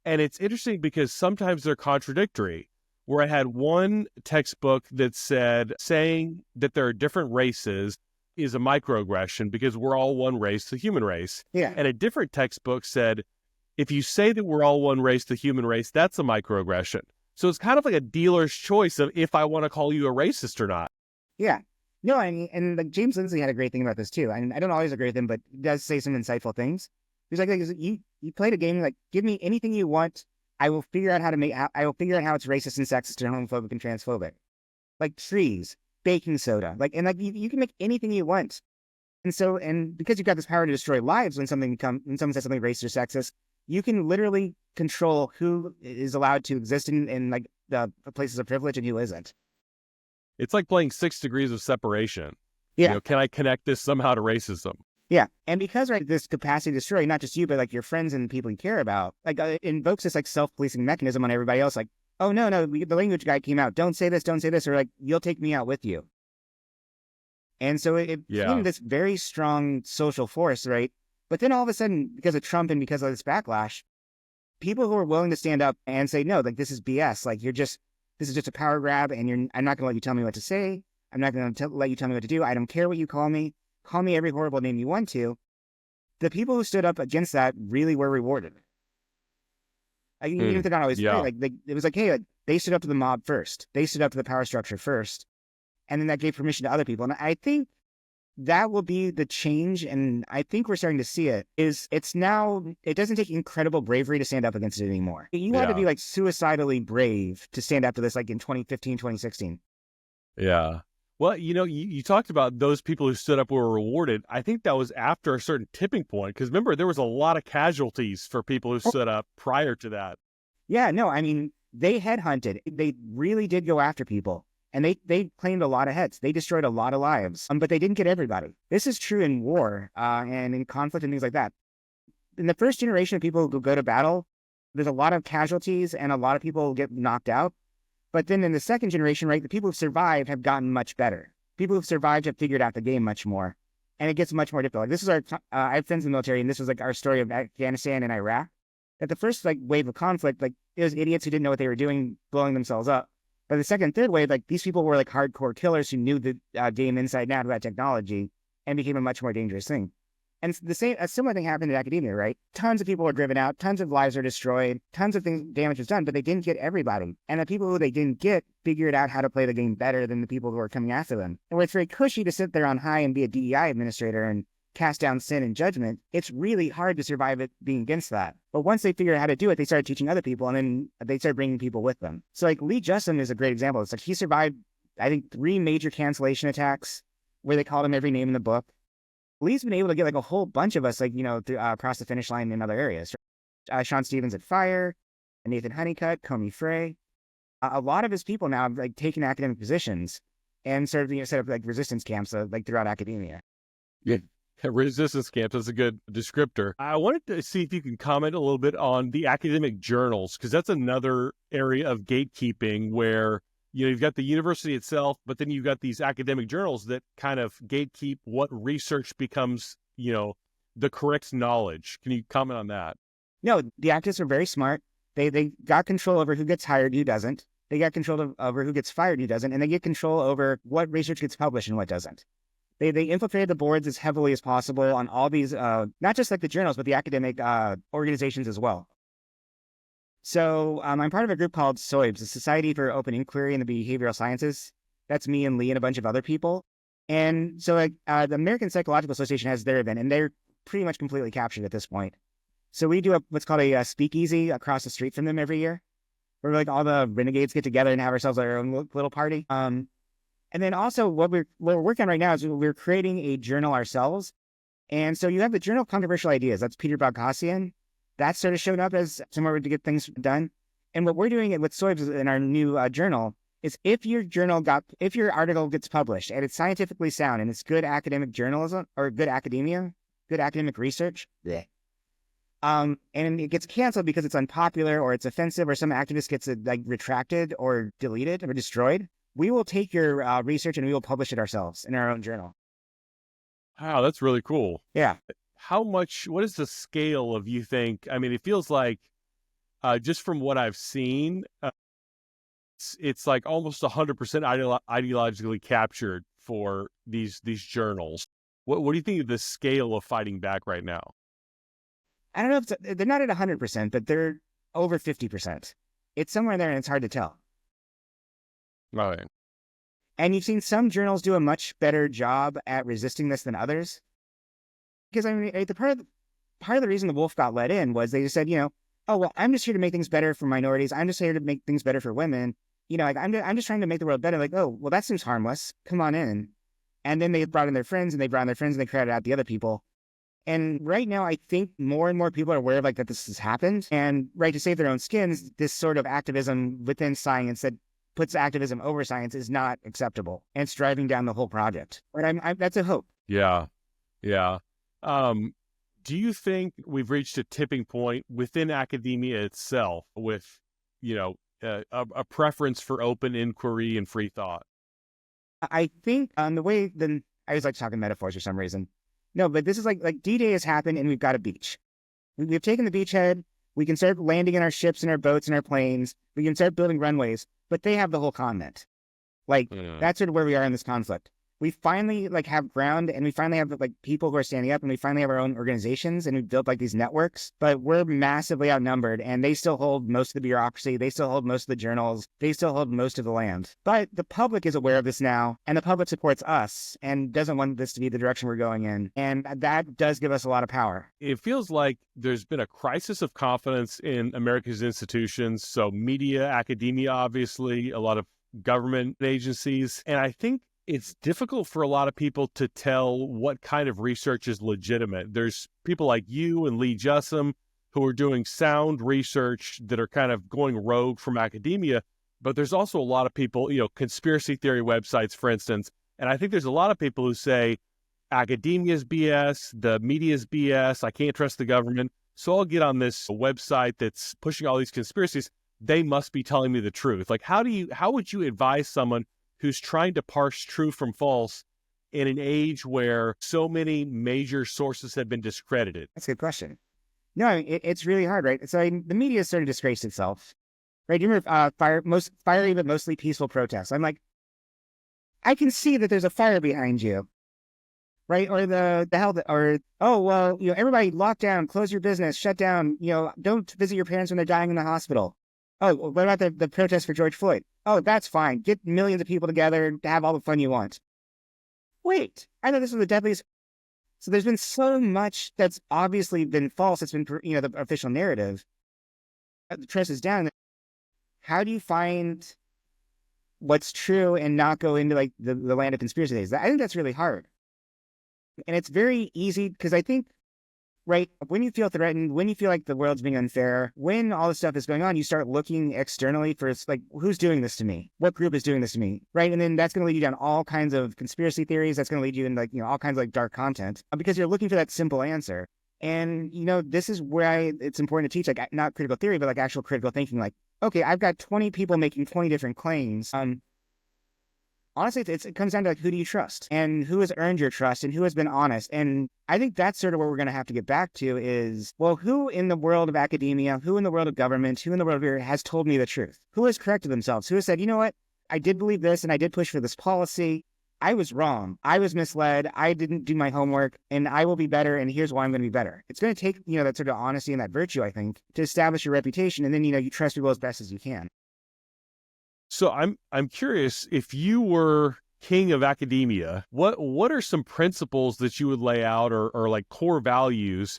Speaker 3: And it's interesting because sometimes they're contradictory, where I had one textbook that said saying that there are different races is a microaggression because we're all one race, the human race.
Speaker 1: Yeah.
Speaker 3: And a different textbook said, if you say that we're all one race, the human race, that's a microaggression. So it's kind of like a dealer's choice of if I want to call you a racist or not.
Speaker 1: Yeah. No, and like James Lindsay had a great thing about this too. And I don't always agree with him, but he does say some insightful things. He's like you played a game, like, give me anything you want. I will figure out how it's racist and sexist and homophobic and transphobic. Like trees, baking soda, you can make anything you want. And because you've got this power to destroy lives when someone says something racist or sexist, you can literally control who is allowed to exist in like the places of privilege and who isn't.
Speaker 3: It's like playing 6 degrees of separation.
Speaker 1: Yeah.
Speaker 3: Can I connect this somehow to racism?
Speaker 1: Yeah. And because, right, this capacity to destroy not just you, but like your friends and people you care about, like it invokes this like self-policing mechanism on everybody else. Like, oh, no, the language guy came out. Don't say this. Or like, you'll take me out with you. And so it became this very strong social force, right? But then all of a sudden, because of Trump and because of this backlash, people who are willing to stand up and say, no, like, this is BS. Like, this is just a power grab, and I'm not going to let you tell me what to say. I'm not going to let you tell me what to do. I don't care what you call me. Call me every horrible name you want to. The people who stood up against that really were rewarded. Even if they're not always right, it was like, hey, like, they stood up to the mob first. They stood up to the power structure first. And then that gave permission to other people. And I think that will be the change. And I think we're starting to see it. It doesn't take incredible bravery to stand up against it anymore. You had to be like suicidally brave to stand up to this, like in 2015, 2016.
Speaker 3: Yeah. Well, you talked about those people who stood up were rewarded. I think that was after a certain tipping point. Because remember, there was a lot of casualties for people who stood up prior to that.
Speaker 1: Yeah, no, I mean, they headhunted. They really did go after people. And they claimed a lot of heads. They destroyed a lot of lives, but they didn't get everybody. This is true in war and in conflict and things like that. In the first generation of people who go to battle, there's a lot of casualties and a lot of people get knocked out. But then in the second generation, right, the people who've survived have gotten much better. People who've survived have figured out the game much more. And it gets much more difficult. Like, this is I have friends in the military, and this was like our story of Afghanistan and Iraq. At the first like wave of conflict, like it was idiots who didn't know what they were doing, blowing themselves up. By the second, third wave, like these people were like hardcore killers who knew the game inside and out about technology and became a much more dangerous thing. And a similar thing happened in academia, right? Tons of people were driven out, tons of lives are destroyed, tons of damage was done, but they didn't get everybody. And the people who they didn't get figured out how to play the game better than the people who were coming after them. And where it's very cushy to sit there on high and be a DEI administrator and cast down sin and judgment, it's really hard to survive it being against that. But once they figured out how to do it, they started teaching other people, and then they started bringing people with them. So like Lee Justin is a great example. It's like he survived, I think, 3 major cancellation attacks where they called him every name in the book. Lee's been able to get like a whole bunch of us, like, across the finish line in other areas. Sean Stevens at Fire, Nathan Honeycutt, Comey Frey. A lot of his people now have like taken academic positions and sort of set up like resistance camps like throughout academia.
Speaker 3: Yeah. Resistance camps is a good descriptor. I wanted to see if you can comment a little bit on the academic journals, because that's another area of gatekeeping where, you've got the university itself, but then you've got these academic journals that kind of gatekeep what research becomes, the correct knowledge. Can you comment on that?
Speaker 1: No, the activists are very smart. They got control over who gets hired, who doesn't. They got control over who gets fired, who doesn't. And they get control over what research gets published and what doesn't. They infiltrated the boards as heavily as possible on all these, not just like the journals, but the academic organizations as well. So I'm part of a group called SOIBS, the Society for Open Inquiry in the Behavioral Sciences. That's me and Lee and a bunch of other people. And so the American Psychological Association has their event, and they're pretty much completely captured at this point. So we do what's called a speakeasy across the street from them every year, where like all the renegades get together and have ourselves our own little party. And then also what we're working on right now is we're creating a journal ourselves. And so you have the Journal of Controversial Ideas. That's Peter Boghossian. That sort of showed up as somewhere to get things done. And what we're doing with SOIBS in our new journal is if your article gets published and it's scientifically sound and it's good academic journalism or good academia, good academic research, and it gets canceled because it's unpopular or it's offensive or some activist gets it like retracted or deleted or destroyed, we will take your research and we will publish it ourselves in our own journal.
Speaker 3: Wow, that's really cool.
Speaker 1: Yeah.
Speaker 3: What is the scale of, you think? I mean, it feels like, just from what I've seen, it's like almost 100% ideologically captured for these journals. What do you think of the scale of fighting back right now?
Speaker 1: I don't know if they're not at 100%, but they're over 50%. It's somewhere there and it's hard to tell.
Speaker 3: Right.
Speaker 1: And you've seen some journals do a much better job at resisting this than others. Because I mean, the part of the reason the wolf got let in was they just said, oh, well, I'm just here to make things better for minorities. I'm just here to make things better for women. Like I'm just trying to make the world better. Like, oh, well, that seems harmless. Come on in. And then they brought in their friends and they brought in their friends and they crowded out the other people. And right now, I think more and more people are aware of that this has happened. And to save their own skins, this sort of activism within science that puts activism over science is not acceptable. And it's driving down the whole project. But that's a hope.
Speaker 3: Yeah. Yeah. Do you think we've reached a tipping point within academia itself with, a preference for open inquiry and free thought?
Speaker 1: I think the way I always like talking metaphors for some reason. No, but this is like D-Day has happened and we've got a beach. We've taken the beachhead. We can start landing in our ships and our boats and our planes. We can start building runways, but they have the whole continent. That's sort of where we are in this conflict. We finally have ground and we finally have people who are standing up and we finally have our own organizations and we've built these networks, but we're massively outnumbered and they still hold most of the bureaucracy. They still hold most of the journals. They still hold most of the land. But the public is aware of this now and the public supports us and doesn't want this to be the direction we're going in. And that does give us a lot of power.
Speaker 3: It feels like there's been a crisis of confidence in America's institutions. So media, academia, obviously, a lot of government agencies. And I think it's difficult for a lot of people to tell what kind of research is legitimate. There's people like you and Lee Jussum who are doing sound research that are kind of going rogue from academia, but there's also a lot of people, conspiracy theory websites, for instance, and I think there's a lot of people who say academia's BS, the media's BS, I can't trust the government, so I'll get on this website that's pushing all these conspiracies. They must be telling me the truth. How would you advise someone who's trying to parse true from false in an age where so many major sources have been discredited?
Speaker 1: That's a good question. No, it's really hard, right? So the media is starting to disgrace itself, right? You remember fiery but mostly peaceful protests. I'm like, I can see that there's a fire behind you, right? Or everybody lock down, close your business, shut down, don't visit your parents when they're dying in the hospital. Oh, what about the protest for George Floyd? Oh, that's fine. Get millions of people together to have all the fun you want. Wait, I thought this was the deadliest. So there's been so much that's obviously been false. It's been, the official narrative. The press is down. How do you find what's true and not go into the land of conspiracy theories? I think that's really hard. And it's very easy because I think, right, when you feel threatened, when you feel like the world's being unfair, when all this stuff is going on, you start looking externally for who's doing this to me? What group is doing this to me? Right? And then that's going to lead you down all kinds of conspiracy theories. That's going to lead you in all kinds of dark content because you're looking for that simple answer. And, this is where it's important to teach, not critical theory, but actual critical thinking. Okay, I've got 20 people making 20 different claims. Honestly, it comes down to who do you trust and who has earned your trust and who has been honest. And I think that's sort of what we're going to have to get back to is, well, who in the world of academia, who in the world of government, who in the world of here has told me the truth? Who has corrected themselves? Who has said, you know what? I did believe this and I did push for this policy. I was wrong. I was misled. I didn't do my homework and I will be better. And here's why I'm going to be better. It's going to take, that sort of honesty and that virtue, I think, to establish your reputation. And then, you trust people as best as you can.
Speaker 3: So I'm curious, if you were king of academia, what are some principles that you would lay out or core values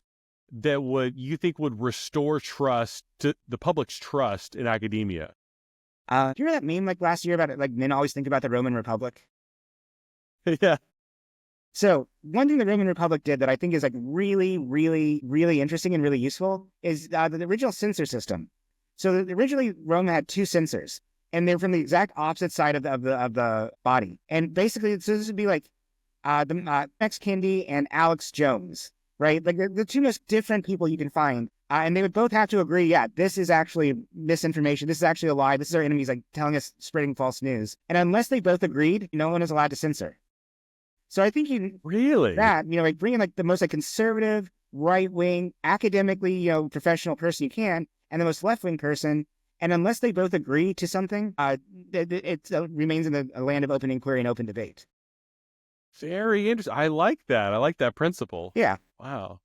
Speaker 3: that you think would restore trust to the public's trust in academia?
Speaker 1: Do you remember that meme last year about it? Men always think about the Roman Republic.
Speaker 3: Yeah.
Speaker 1: So one thing the Roman Republic did that I think is really, really, really interesting and really useful is the original censor system. So originally Rome had two censors. And they're from the exact opposite side of the body. And basically, so this would be Max Kendi and Alex Jones, right? The two most different people you can find. And they would both have to agree, yeah, this is actually misinformation. This is actually a lie. This is our enemies telling us, spreading false news. And unless they both agreed, no one is allowed to censor. So I think
Speaker 3: really
Speaker 1: bring in the most conservative, right-wing, academically, professional person you can, and the most left-wing person. And unless they both agree to something, it remains in the land of open inquiry and open debate.
Speaker 3: Very interesting. I like that. I like that principle.
Speaker 1: Yeah.
Speaker 3: Wow.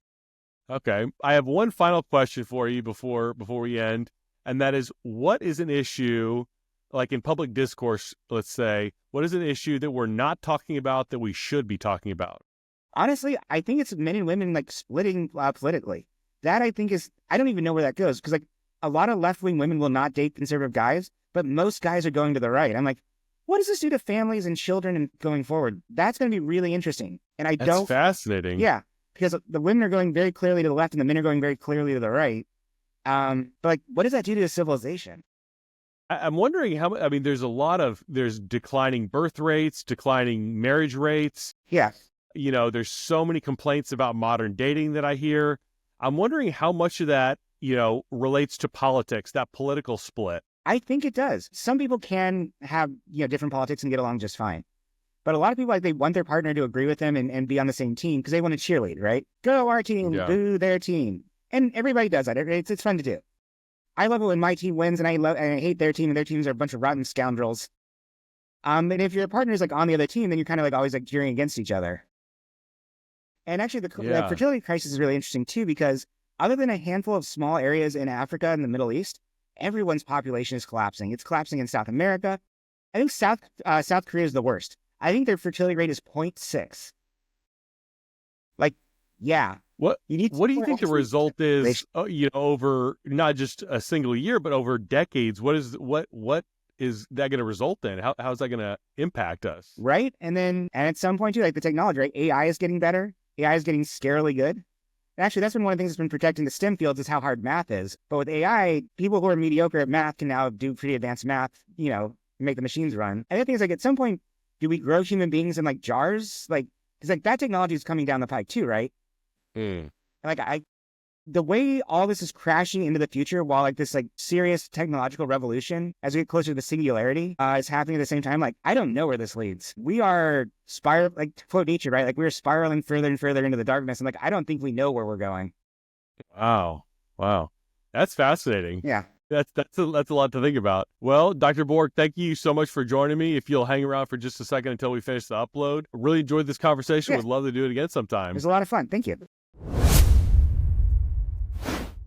Speaker 3: Okay. I have one final question for you before we end, and that is, what is an issue, like in public discourse, let's say, what is an issue that we're not talking about that we should be talking about?
Speaker 1: Honestly, I think it's men and women like splitting politically. That I think is, I don't even know where that goes, because like a lot of left-wing women will not date conservative guys, but most guys are going to the right. I'm like, what does this do to families and children and going forward? That's going to be really interesting. And
Speaker 3: That's fascinating.
Speaker 1: Yeah, because the women are going very clearly to the left and the men are going very clearly to the right. But like, what does that do to a civilization?
Speaker 3: I'm wondering how, I mean, there's declining birth rates, declining marriage rates.
Speaker 1: Yeah.
Speaker 3: There's so many complaints about modern dating that I hear. I'm wondering how much of that, relates to politics, that political split.
Speaker 1: I think it does. Some people can have, different politics and get along just fine. But a lot of people, like, they want their partner to agree with them and be on the same team because they want to cheerlead, right? Go our team, boo their team. And everybody does that. It's fun to do. I love it when my team wins, and I hate their team, and their teams are a bunch of rotten scoundrels. And if your partner is like on the other team, then you're kind of like always like cheering against each other. And actually, the fertility crisis is really interesting too, because other than a handful of small areas in Africa and the Middle East, everyone's population is collapsing. It's collapsing in South America. I think South Korea is the worst. I think their fertility rate is 0.6. Like, yeah.
Speaker 3: What do you think the result is? Over not just a single year, but over decades. What is that going to result in? How is that going to impact us?
Speaker 1: Right, and at some point too, like the technology, right? AI is getting better. AI is getting scarily good. And actually, that's been one of the things that's been protecting the STEM fields is how hard math is. But with AI, people who are mediocre at math can now do pretty advanced math. Make the machines run. And the thing is, like, at some point, do we grow human beings in like jars? Like, because like that technology is coming down the pike too, right? Like the way all this is crashing into the future, while like this like serious technological revolution as we get closer to the singularity is happening at the same time, like I don't know where this leads. We are like to quote Nietzsche, right? Like we're spiraling further and further into the darkness, and like I don't think we know where we're going.
Speaker 3: Wow, that's fascinating.
Speaker 1: Yeah.
Speaker 3: That's a lot to think about. Well, Dr. Bork, thank you so much for joining me. If you'll hang around for just a second until we finish the upload. Really enjoyed this conversation. Would love to do it again sometime.
Speaker 1: It was a lot of fun. Thank you.